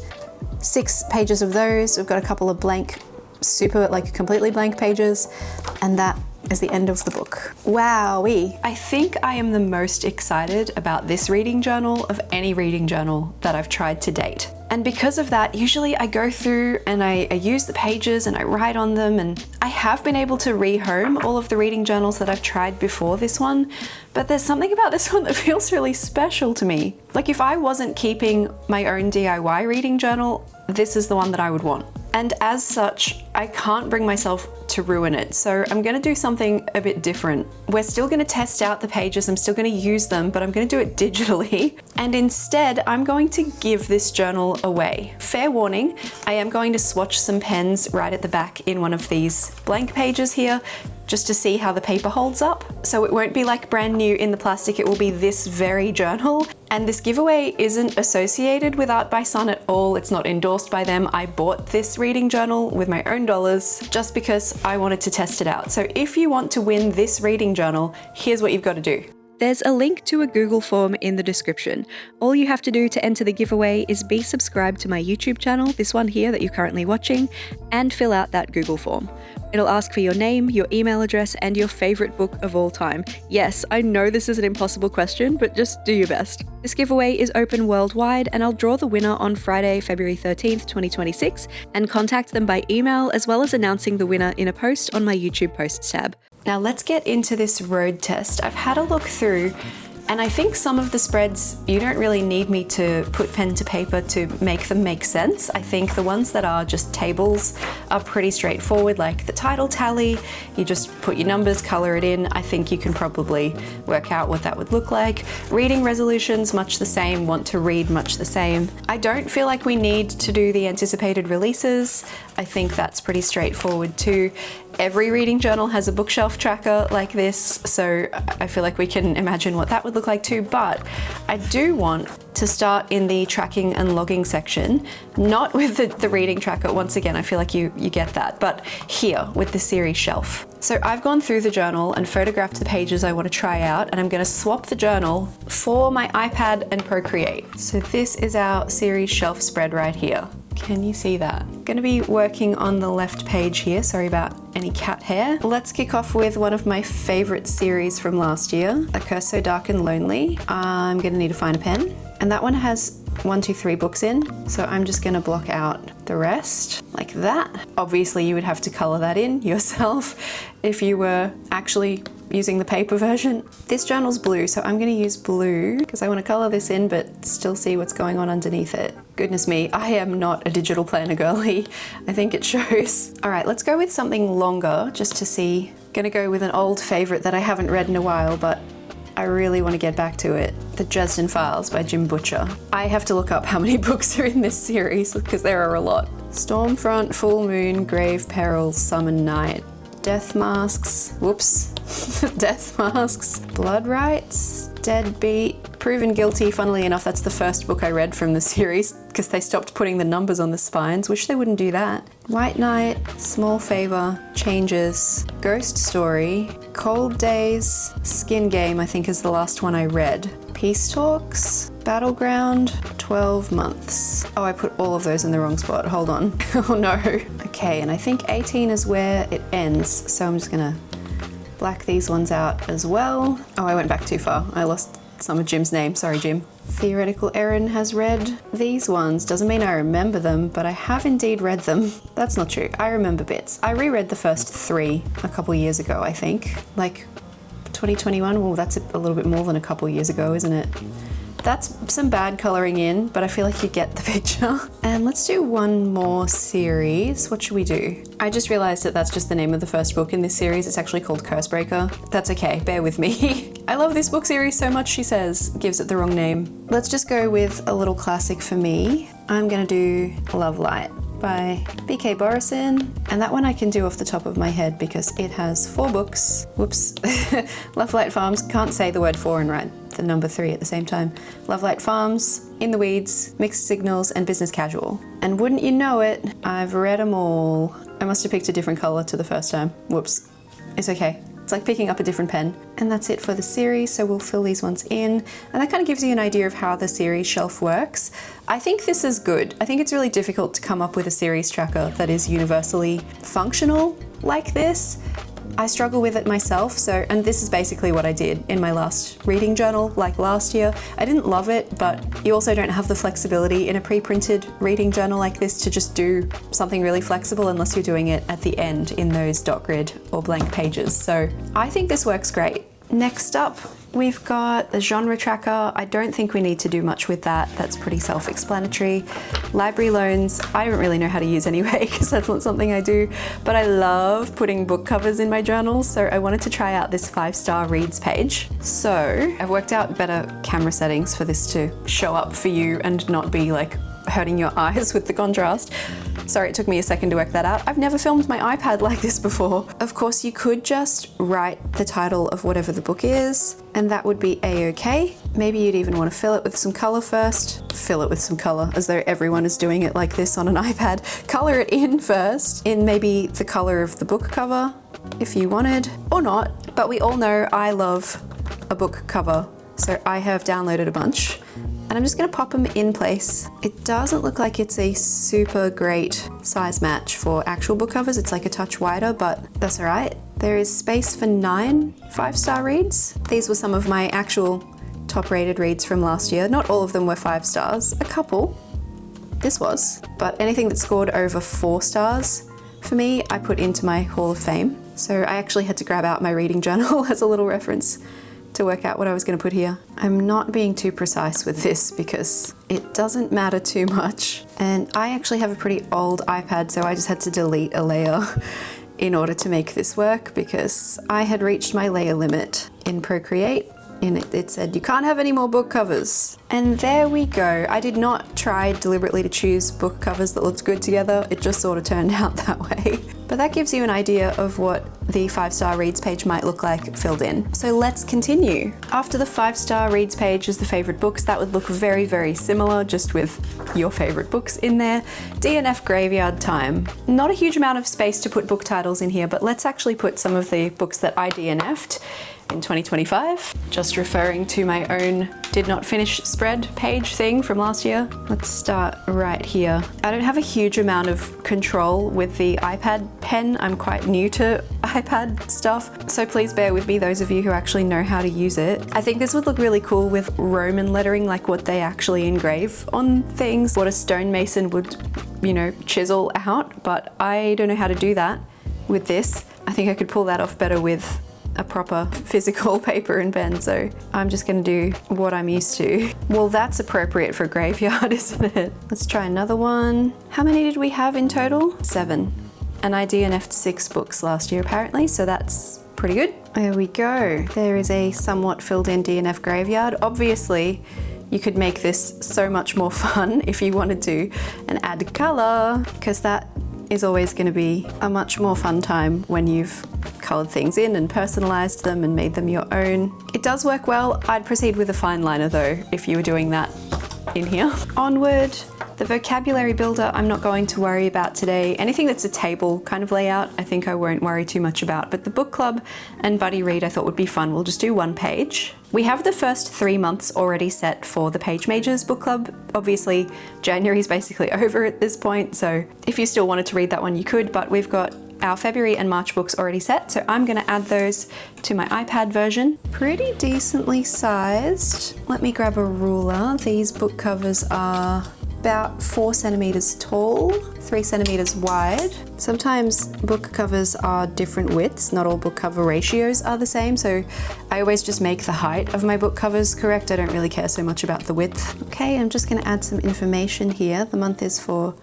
6 pages of those. We've got a couple of blank, super like completely blank pages, and that is the end of the book. Wowee. I think I am the most excited about this reading journal of any reading journal that I've tried to date. And because of that, usually I go through and I use the pages and I write on them, and I have been able to rehome all of the reading journals that I've tried before this one, but there's something about this one that feels really special to me. Like if I wasn't keeping my own DIY reading journal, this is the one that I would want. And as such, I can't bring myself to ruin it. So I'm gonna do something a bit different. We're still gonna test out the pages, I'm still gonna use them, but I'm gonna do it digitally. And instead, I'm going to give this journal away. Fair warning, I am going to swatch some pens right at the back in one of these blank pages here, just to see how the paper holds up. So it won't be like brand new in the plastic, it will be this very journal. And this giveaway isn't associated with Art by Sun at all. It's not endorsed by them. I bought this reading journal with my own dollars just because I wanted to test it out. So if you want to win this reading journal, here's what you've got to do. There's a link to a Google form in the description. All you have to do to enter the giveaway is be subscribed to my YouTube channel, this one here that you're currently watching, and fill out that Google form. It'll ask for your name, your email address, and your favorite book of all time. Yes, I know this is an impossible question, but just do your best. This giveaway is open worldwide, and I'll draw the winner on Friday, February 13th, 2026, and contact them by email, as well as announcing the winner in a post on my YouTube posts tab. Now let's get into this road test. I've had a look through, and I think some of the spreads, you don't really need me to put pen to paper to make them make sense. I think the ones that are just tables are pretty straightforward, like the title tally. You just put your numbers, color it in. I think you can probably work out what that would look like. Reading resolutions, much the same. Want to read, much the same. I don't feel like we need to do the anticipated releases. I think that's pretty straightforward too. Every reading journal has a bookshelf tracker like this, so I feel like we can imagine what that would look like too, but I do want to start in the tracking and logging section, not with the reading tracker. Once again, I feel like you get that, but here with the series shelf. So I've gone through the journal and photographed the pages I want to try out, and I'm going to swap the journal for my iPad and Procreate. So this is our series shelf spread right here. Can you see that? I'm going to be working on the left page here. Sorry about any cat hair. Let's kick off with one of my favorite series from last year, A Curse So Dark and Lonely. I'm going to need to find a pen. And that one has 1, 2, 3 books in. So I'm just going to block out the rest like that. Obviously you would have to color that in yourself if you were actually using the paper version. This journal's blue, so I'm going to use blue because I want to color this in but still see what's going on underneath it. Goodness me, I am not a digital planner girly. I think it shows. All right, let's go with something longer just to see. Gonna go with an old favorite that I haven't read in a while, but I really want to get back to it. The Dresden Files by Jim Butcher. I have to look up how many books are in this series because there are a lot. Stormfront, Full Moon, Grave Peril, Summon Night, Death Masks, whoops, Death Masks, Blood Rights, Deadbeat, Proven Guilty. Funnily enough, that's the first book I read from the series because they stopped putting the numbers on the spines. Wish they wouldn't do that. White Knight, Small Favor, Changes, Ghost Story, Cold Days, Skin Game I think is the last one I read. Peace Talks, Battleground, 12 Months. Oh, I put all of those in the wrong spot. Hold on. Oh no. Okay, and I think 18 is where it ends, so I'm just gonna black these ones out as well. Oh, I went back too far. I lost some of Jim's name. Sorry, Jim. Theoretical Erin has read these ones. Doesn't mean I remember them, but I have indeed read them. That's not true. I remember bits. I reread the first 3 a couple years ago, I think. Like 2021. Well, that's a little bit more than a couple years ago, isn't it? That's some bad coloring in, but I feel like you get the picture. And let's do one more series. What should we do? I just realized that that's just the name of the first book in this series. It's actually called Cursebreaker. That's okay, bear with me. I love this book series so much, she says. Gives it the wrong name. Let's just go with a little classic for me. I'm gonna do Love Light by B.K. Borison. And that one I can do off the top of my head because it has 4 books. Whoops. Love Light Farms. Can't say the word 4 and write the number 3 at the same time. Love Light Farms, In the Weeds, Mixed Signals, and Business Casual. And wouldn't you know it, I've read them all. I must have picked a different color to the first time. Whoops. It's okay. It's like picking up a different pen. And that's it for the series, so we'll fill these ones in. And that kind of gives you an idea of how the series shelf works. I think this is good. I think it's really difficult to come up with a series tracker that is universally functional like this. I struggle with it myself, and this is basically what I did in my last reading journal, like last year. I didn't love it, but you also don't have the flexibility in a pre-printed reading journal like this to just do something really flexible unless you're doing it at the end in those dot grid or blank pages. So I think this works great. Next up, we've got the genre tracker. I don't think we need to do much with that. That's pretty self-explanatory. Library loans, I don't really know how to use anyway because that's not something I do, but I love putting book covers in my journals, so I wanted to try out this 5-star reads page. So I've worked out better camera settings for this to show up for you and not be like hurting your eyes with the contrast. Sorry, it took me a second to work that out. I've never filmed my iPad like this before. Of course, you could just write the title of whatever the book is, and that would be a-okay. Maybe you'd even want to fill it with some color first. Fill it with some color, as though everyone is doing it like this on an iPad. Color it in first, in maybe the color of the book cover, if you wanted, or not. But we all know I love a book cover, so I have downloaded a bunch. And I'm just gonna pop them in place. It doesn't look like it's a super great size match for actual book covers. It's like a touch wider, but that's all right. There is space for 9 5-star reads. These were some of my actual top-rated reads from last year. Not all of them were 5 stars, a couple. This was, but anything that scored over 4 stars, for me, I put into my Hall of Fame. So I actually had to grab out my reading journal as a little reference to work out what I was going to put here. I'm not being too precise with this because it doesn't matter too much. And I actually have a pretty old iPad, so I just had to delete a layer in order to make this work because I had reached my layer limit in Procreate. in it. It said, you can't have any more book covers. And there we go. I did not try deliberately to choose book covers that looked good together. It just sort of turned out that way. But that gives you an idea of what the 5-star reads page might look like filled in. So let's continue. After the 5-star reads page is the favorite books. That would look very, very similar, just with your favorite books in there. DNF graveyard time. Not a huge amount of space to put book titles in here, but let's actually put some of the books that I DNF'd in 2025. Just referring to my own did not finish spread page thing from last year. Let's start right here. I don't have a huge amount of control with the iPad pen. I'm quite new to iPad stuff, so please bear with me, those of you who actually know how to use it. I think this would look really cool with Roman lettering, like what they actually engrave on things, what a stonemason would, you know, chisel out, but I don't know how to do that with this. I think I could pull that off better with a proper physical paper and pen, so I'm just gonna do what I'm used to. Well, that's appropriate for graveyard, isn't it? Let's try another one. How many did we have in total? 7. And I DNF'd 6 books last year apparently, so that's pretty good. There we go. There is a somewhat filled in DNF graveyard. Obviously, you could make this so much more fun if you wanted to and add color, because that is always going to be a much more fun time when you've colored things in and personalized them and made them your own. It does work well. I'd proceed with a fine liner though, if you were doing that in here. Onward. The vocabulary builder I'm not going to worry about today. Anything that's a table kind of layout, I think I won't worry too much about. But the book club and buddy read I thought would be fun. We'll just do 1 page. We have the first 3 months already set for the Page Majors book club. Obviously, January is basically over at this point, so if you still wanted to read that one, you could, but we've got our February and March books already set, so I'm gonna add those to my iPad version. Pretty decently sized. Let me grab a ruler. These book covers are about 4 centimeters tall, 3 centimeters wide. Sometimes book covers are different widths, not all book cover ratios are the same, so I always just make the height of my book covers correct. I don't really care so much about the width. Okay, I'm just gonna add some information here. The month is for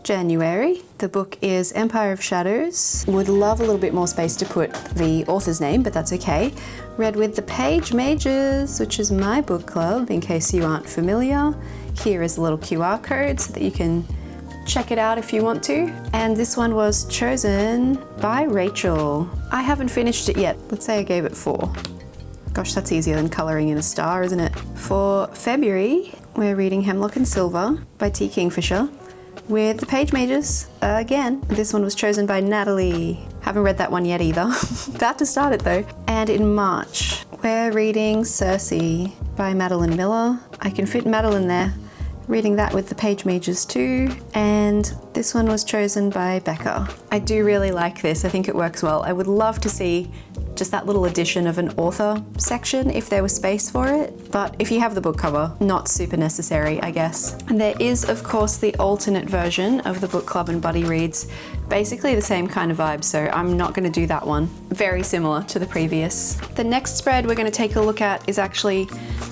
January. The book is Empire of Shadows. Would love a little bit more space to put the author's name, but that's okay. Read with the Page Majors, which is my book club, in case you aren't familiar. Here is a little QR code so that you can check it out if you want to. And this one was chosen by Rachel. I haven't finished it yet. Let's say I gave it 4. Gosh, that's easier than colouring in a star, isn't it? For February, we're reading Hemlock and Silver by T. Kingfisher with the Page Majors. Again, this one was chosen by Natalie. Haven't read that one yet either. About to start it though. And in March, we're reading Circe by Madeline Miller. I can fit Madeline there. Reading that with the Page Majors too. And this one was chosen by Becca. I do really like this. I think it works well. I would love to see just that little addition of an author section if there was space for it. But if you have the book cover, not super necessary, I guess. And there is, of course, the alternate version of the book club and buddy reads. Basically the same kind of vibe, so I'm not going to do that one. Very similar to the previous. The next spread we're going to take a look at is actually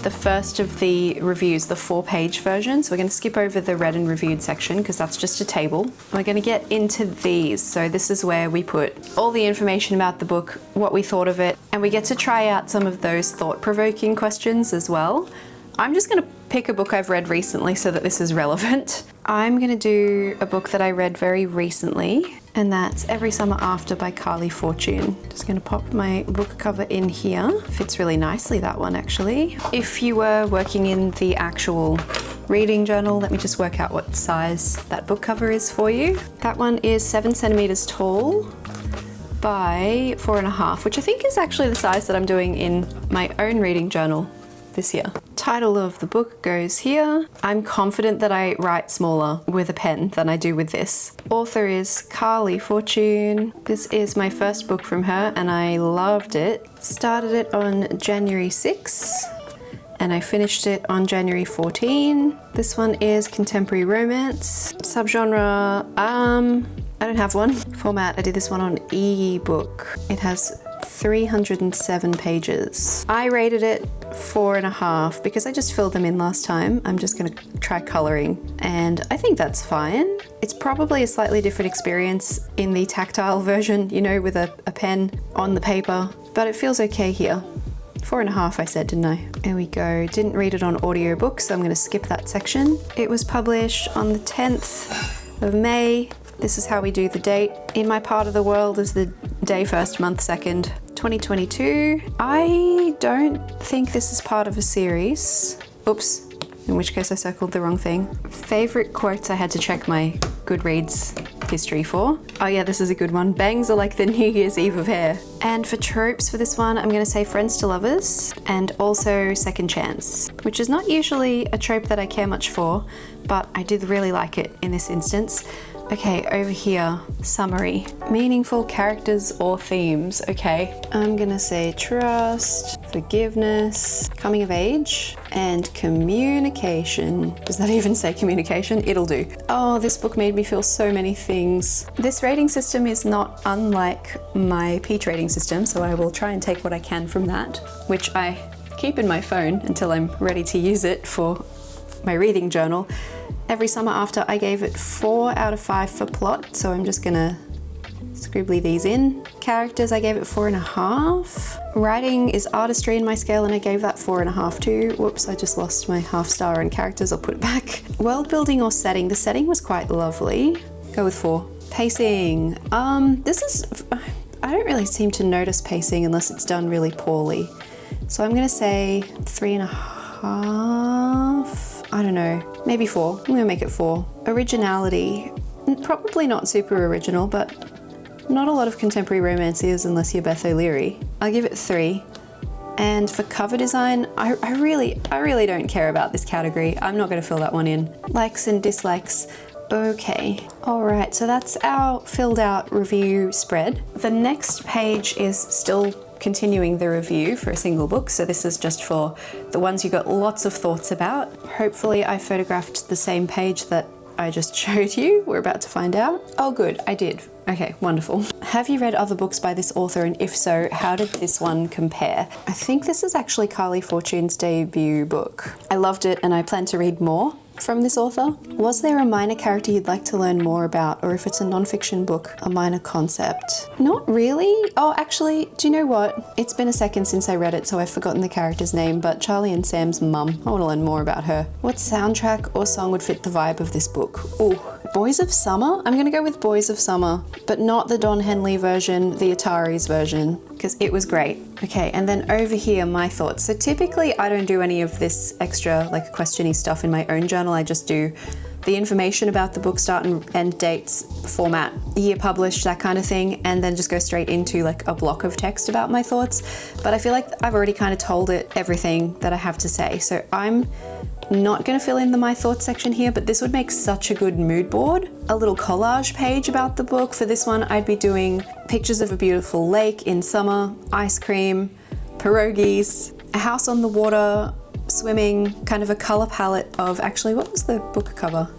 the first of the reviews, the 4-page version. So we're going to skip over the read and reviewed section because that's just a table. We're going to get into these. So this is where we put all the information about the book, what we thought of it, and we get to try out some of those thought-provoking questions as well. I'm just going to pick a book I've read recently so that this is relevant. I'm going to do a book that I read very recently, and that's Every Summer After by Carly Fortune. Just going to pop my book cover in here. Fits really nicely, that one actually. If you were working in the actual reading journal, let me just work out what size that book cover is for you. That one is 7 centimeters tall by 4.5, which I think is actually the size that I'm doing in my own reading journal this year. Title of the book goes here. I'm confident that I write smaller with a pen than I do with this. Author is Carly Fortune. This is my first book from her and I loved it. Started it on January 6 and I finished it on January 14. This one is contemporary romance. Subgenre, I don't have one. Format, I did this one on ebook. It has 307 pages. I rated it 4.5 because I just filled them in last time. I'm just gonna try coloring and I think that's fine. It's probably a slightly different experience in the tactile version, you know, with a pen on the paper, but it feels okay here. 4.5 I said, didn't I? There we go. Didn't read it on audiobook, so I'm going to skip that section. It was published on the 10th of May. This is how we do the date. In my part of the world is the day 1st, month 2nd, 2022. I don't think this is part of a series. Oops, in which case I circled the wrong thing. Favorite quotes I had to check my Goodreads history for. Oh yeah, this is a good one. Bangs are like the New Year's Eve of hair. And for tropes for this one, I'm going to say friends to lovers and also second chance, which is not usually a trope that I care much for, but I did really like it in this instance. Okay, over here, summary. Meaningful characters or themes. Okay, I'm gonna say trust, forgiveness, coming of age, and communication. Does that even say communication? It'll do. Oh, this book made me feel so many things. This rating system is not unlike my Peach rating system, so I will try and take what I can from that, which I keep in my phone until I'm ready to use it for my reading journal. Every summer after, I gave it 4 out of 5 for plot, so I'm just gonna scribbly these in. Characters, I gave it 4.5. Writing is artistry in my scale, and I gave that 4.5 too. Whoops, I just lost my half star on characters. I'll put it back. World building or setting. The setting was quite lovely. Go with 4. Pacing. This is, I don't really seem to notice pacing unless it's done really poorly. So I'm gonna say 3.5. I don't know, maybe 4. I'm gonna make it 4. Originality, probably not super original, but not a lot of contemporary romances unless you're Beth O'Leary. I'll give it 3. And for cover design, I really don't care about this category. I'm not gonna fill that one in. Likes and dislikes. Okay, all right, so that's our filled out review spread. The next page is still continuing the review for a single book, so this is just for the ones you got lots of thoughts about. Hopefully I photographed the same page that I just showed you. We're about to find out. Oh good, I did. Okay, wonderful. Have you read other books by this author, and if so, how did this one compare? I think this is actually Carly Fortune's debut book. I loved it and I plan to read more from this author. Was there a minor character you'd like to learn more about, or if it's a non-fiction book, a minor concept? Not really. Oh, actually, do you know what? It's been a second since I read it, so I've forgotten the character's name, but Charlie and Sam's mum. I want to learn more about her. What soundtrack or song would fit the vibe of this book? Ooh, Boys of Summer? I'm gonna go with Boys of Summer, but not the Don Henley version, the Atari's version, because it was great. Okay, and then over here, my thoughts. So typically I don't do any of this extra like questiony stuff in my own journal. I just do the information about the book, start and end dates, format, year published, that kind of thing, and then just go straight into like a block of text about my thoughts. But I feel like I've already kind of told it everything that I have to say. So I'm not going to fill in the my thoughts section here, but this would make such a good mood board. A little collage page about the book. For this one, I'd be doing pictures of a beautiful lake in summer, ice cream, pierogies, a house on the water, swimming, kind of a color palette of, actually, what was the book cover?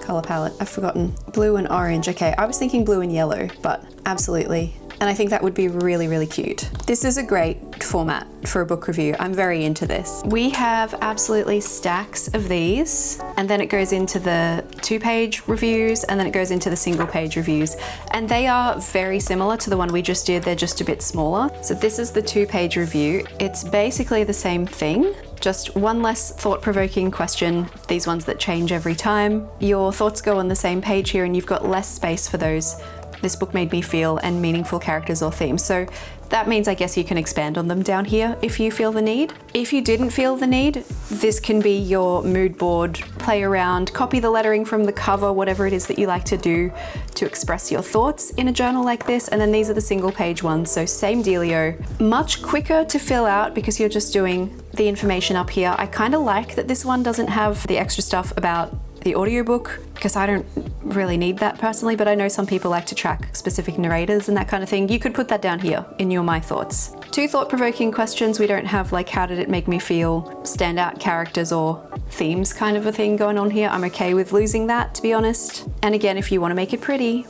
Color palette, I've forgotten. Blue and orange. Okay, I was thinking blue and yellow, but absolutely. And I think that would be really, really cute. This is a great format for a book review. I'm very into this. We have absolutely stacks of these, and then it goes into the 2-page reviews, and then it goes into the single-page reviews. And they are very similar to the one we just did. They're just a bit smaller. So this is the 2-page review. It's basically the same thing, just one less thought-provoking question, these ones that change every time. Your thoughts go on the same page here, and you've got less space for those "this book made me feel" and meaningful characters or themes. So that means I guess you can expand on them down here if you feel the need. If you didn't feel the need, this can be your mood board, play around, copy the lettering from the cover, whatever it is that you like to do to express your thoughts in a journal like this. And then these are the single page ones, so same dealio. Much quicker to fill out because you're just doing the information up here. I kind of like that this one doesn't have the extra stuff about the audiobook, because I don't really need that personally, but I know some people like to track specific narrators and that kind of thing. You could put that down here in your my thoughts. 2 thought-provoking questions. We don't have like how did it make me feel, standout characters or themes kind of a thing going on here. I'm okay with losing that, to be honest. And again, if you want to make it pretty,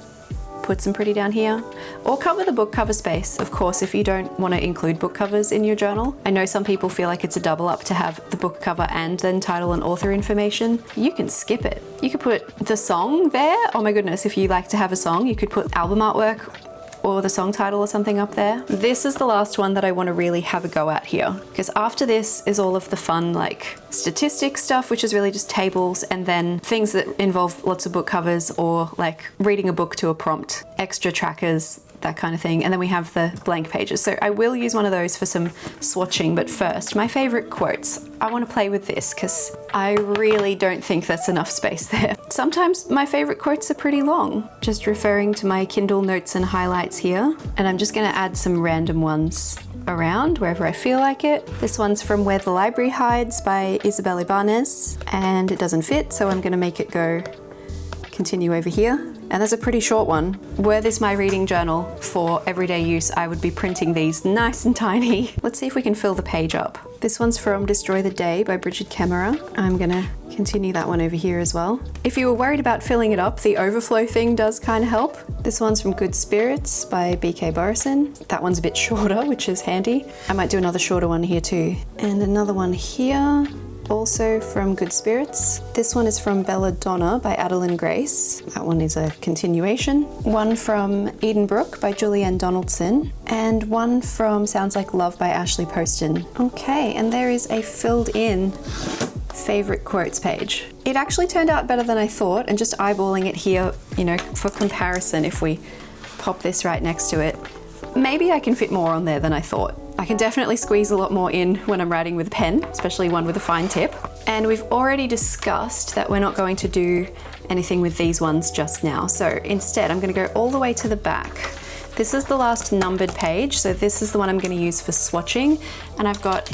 put some pretty down here, or cover the book cover space, of course, if you don't want to include book covers in your journal. I know some people feel like it's a double up to have the book cover and then title and author information. You can skip it. You could put the song there. Oh my goodness, if you like to have a song, you could put album artwork or the song title or something up there. This is the last one that I want to really have a go at here, because after this is all of the fun like statistics stuff, which is really just tables, and then things that involve lots of book covers or like reading a book to a prompt, extra trackers, that kind of thing. And then we have the blank pages. So I will use one of those for some swatching, but first, my favorite quotes. I want to play with this because I really don't think that's enough space there. Sometimes my favorite quotes are pretty long. Just referring to my Kindle notes and highlights here. And I'm just going to add some random ones around wherever I feel like it. This one's from Where the Library Hides by Isabel Ibanez, and it doesn't fit, so I'm going to make it go continue over here. And there's a pretty short one. Were this my reading journal for everyday use, I would be printing these nice and tiny. Let's see if we can fill the page up. This one's from Destroy the Day by Bridget Kemmerer. I'm gonna continue that one over here as well. If you were worried about filling it up, the overflow thing does kind of help. This one's from Good Spirits by BK Borison. That one's a bit shorter, which is handy. I might do another shorter one here too. And another one here, also from Good Spirits. This one is from Belladonna by Adeline Grace. That one is a continuation. One from Eden Brook by Julianne Donaldson. And one from Sounds Like Love by Ashley Poston. Okay, and there is a filled in favorite quotes page. It actually turned out better than I thought, and just eyeballing it here, you know, for comparison, if we pop this right next to it, maybe I can fit more on there than I thought. I can definitely squeeze a lot more in when I'm writing with a pen, especially one with a fine tip. And we've already discussed that we're not going to do anything with these ones just now. So instead, I'm going to go all the way to the back. This is the last numbered page, so this is the one I'm going to use for swatching. And I've got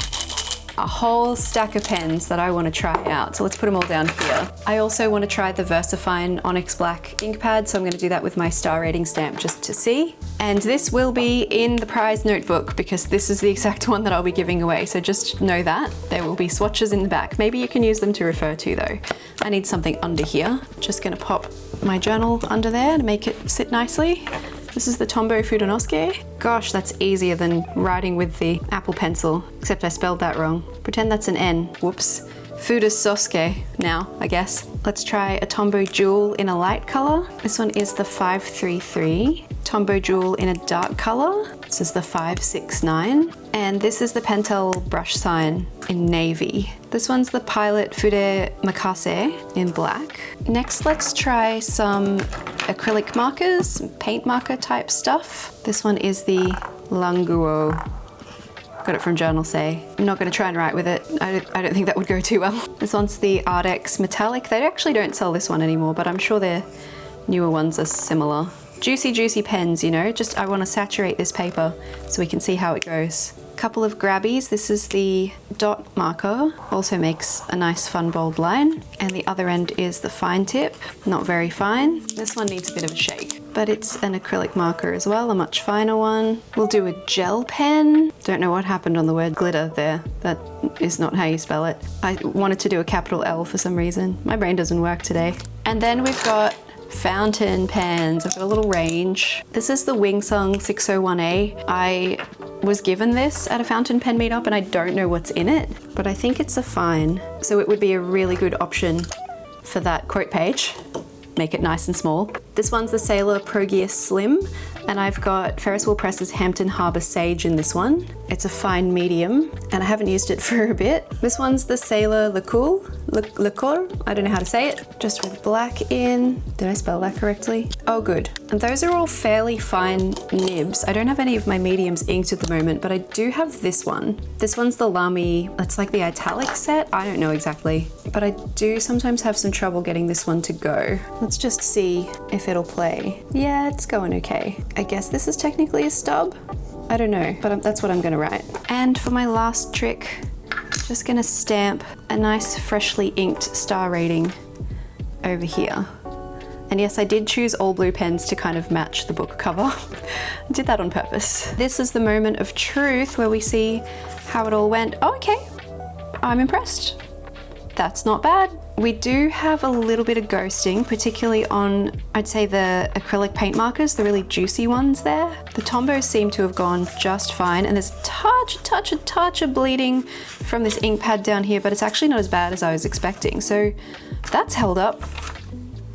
a whole stack of pens that I want to try out. So let's put them all down here. I also want to try the VersaFine Onyx Black ink pad, so I'm going to do that with my star rating stamp just to see. And this will be in the prize notebook because this is the exact one that I'll be giving away. So just know that there will be swatches in the back. Maybe you can use them to refer to though. I need something under here. Just going to pop my journal under there to make it sit nicely. This is the Tombow Fudonosuke. Gosh, that's easier than writing with the Apple Pencil, except I spelled that wrong. Pretend that's an N, whoops. Fudososuke now, I guess. Let's try a Tombow Jewel in a light color. This one is the 533. Tombow Jewel in a dark color. This is the 569. And this is the Pentel Brush Sign in navy. This one's the Pilot Fude Makase in black. Next, let's try some acrylic markers, paint marker type stuff. This one is the Languo. Got it from Journal Say. I'm not going to try and write with it. I don't think that would go too well. This one's the ARTX Metallic. They actually don't sell this one anymore, but I'm sure their newer ones are similar. Juicy, juicy pens, you know, just I want to saturate this paper so we can see how it goes. Couple of grabbies. This is the dot marker, also makes a nice fun bold line. And the other end is the fine tip, not very fine. This one needs a bit of a shake, but it's an acrylic marker as well, a much finer one. We'll do a gel pen. Don't know what happened on the word glitter there. That is not how you spell it. I wanted to do a capital L for some reason. My brain doesn't work today. And then we've got fountain pens. I've got a little range. This is the Wingsung 601A. I was given this at a fountain pen meetup and I don't know what's in it, but I think it's a fine. So it would be a really good option for that quote page. Make it nice and small. This one's the Sailor Progeus Slim, and I've got Ferris Wheel Press's Hampton Harbour Sage in this one. It's a fine medium, and I haven't used it for a bit. This one's the Sailor Lecour, I don't know how to say it, just with black in. Did I spell that correctly? Oh, good. And those are all fairly fine nibs. I don't have any of my mediums inked at the moment, but I do have this one. This one's the Lamy, it's like the italic set. I don't know exactly, but I do sometimes have some trouble getting this one to go. Let's just see if it'll play. Yeah, it's going okay. I guess this is technically a stub. I don't know, but that's what I'm gonna write. And for my last trick, just gonna stamp a nice freshly inked star rating over here. And yes, I did choose all blue pens to kind of match the book cover. I did that on purpose. This is the moment of truth where we see how it all went. Oh, okay, I'm impressed. That's not bad. We do have a little bit of ghosting, particularly on, I'd say, the acrylic paint markers, the really juicy ones there. The Tombows seem to have gone just fine, and there's a touch of bleeding from this ink pad down here, but it's actually not as bad as I was expecting. So that's held up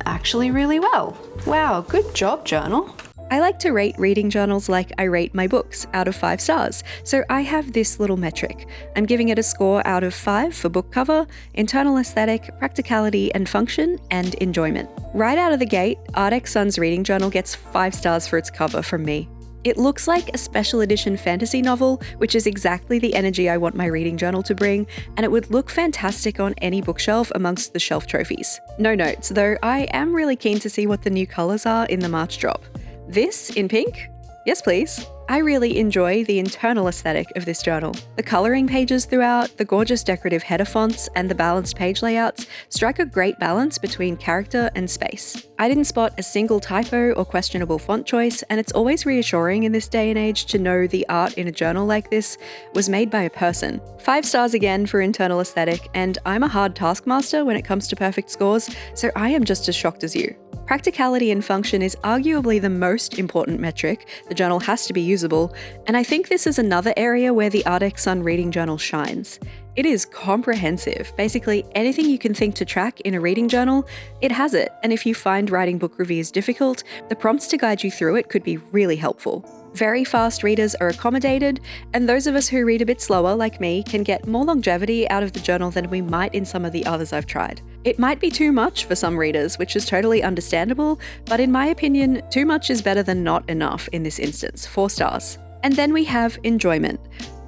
actually really well. Wow, good job, journal. I like to rate reading journals like I rate my books, out of 5 stars, so I have this little metric. I'm giving it a score out of 5 for book cover, internal aesthetic, practicality and function, and enjoyment. Right out of the gate, ARTXSUN's reading journal gets 5 stars for its cover from me. It looks like a special edition fantasy novel, which is exactly the energy I want my reading journal to bring, and it would look fantastic on any bookshelf amongst the shelf trophies. No notes, though I am really keen to see what the new colours are in the March drop. This in pink? Yes, please. I really enjoy the internal aesthetic of this journal. The colouring pages throughout, the gorgeous decorative header fonts, and the balanced page layouts strike a great balance between character and space. I didn't spot a single typo or questionable font choice, and it's always reassuring in this day and age to know the art in a journal like this was made by a person. 5 stars again for internal aesthetic, and I'm a hard taskmaster when it comes to perfect scores, so I am just as shocked as you. Practicality and function is arguably the most important metric. The journal has to be usable, and I think this is another area where the ARTXSUN reading journal shines. It is comprehensive. Basically, anything you can think to track in a reading journal, it has it, and if you find writing book reviews difficult, the prompts to guide you through it could be really helpful. Very fast readers are accommodated, and those of us who read a bit slower, like me, can get more longevity out of the journal than we might in some of the others I've tried. It might be too much for some readers, which is totally understandable, but in my opinion, too much is better than not enough in this instance, 4 stars. And then we have enjoyment.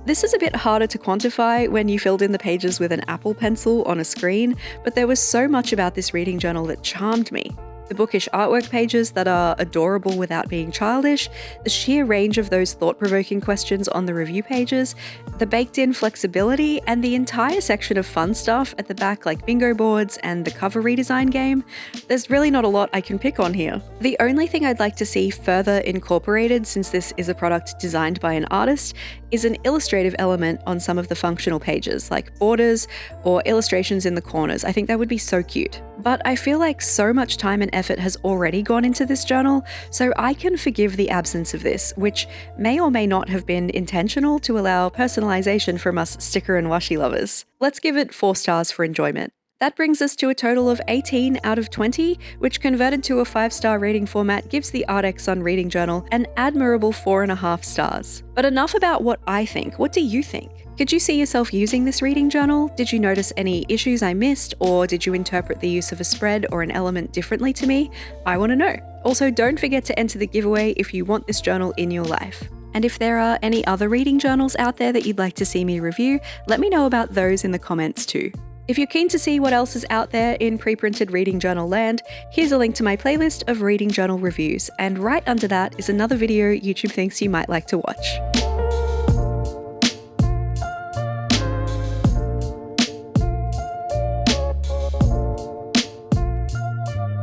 This is a bit harder to quantify when you filled in the pages with an Apple Pencil on a screen, but there was so much about this reading journal that charmed me. The bookish artwork pages that are adorable without being childish, the sheer range of those thought-provoking questions on the review pages, the baked-in flexibility, and the entire section of fun stuff at the back like bingo boards and the cover redesign game. There's really not a lot I can pick on here. The only thing I'd like to see further incorporated, since this is a product designed by an artist, is an illustrative element on some of the functional pages, like borders or illustrations in the corners. I think that would be so cute. But I feel like so much time and effort has already gone into this journal, so I can forgive the absence of this, which may or may not have been intentional to allow personalization from us sticker and washi lovers. Let's give it 4 stars for enjoyment. That brings us to a total of 18 out of 20, which converted to a 5-star rating format gives the ARTXSUN reading journal an admirable 4.5 stars. But enough about what I think. What do you think? Could you see yourself using this reading journal? Did you notice any issues I missed, or did you interpret the use of a spread or an element differently to me? I want to know. Also, don't forget to enter the giveaway if you want this journal in your life. And if there are any other reading journals out there that you'd like to see me review, let me know about those in the comments too. If you're keen to see what else is out there in pre-printed reading journal land, here's a link to my playlist of reading journal reviews, and right under that is another video YouTube thinks you might like to watch.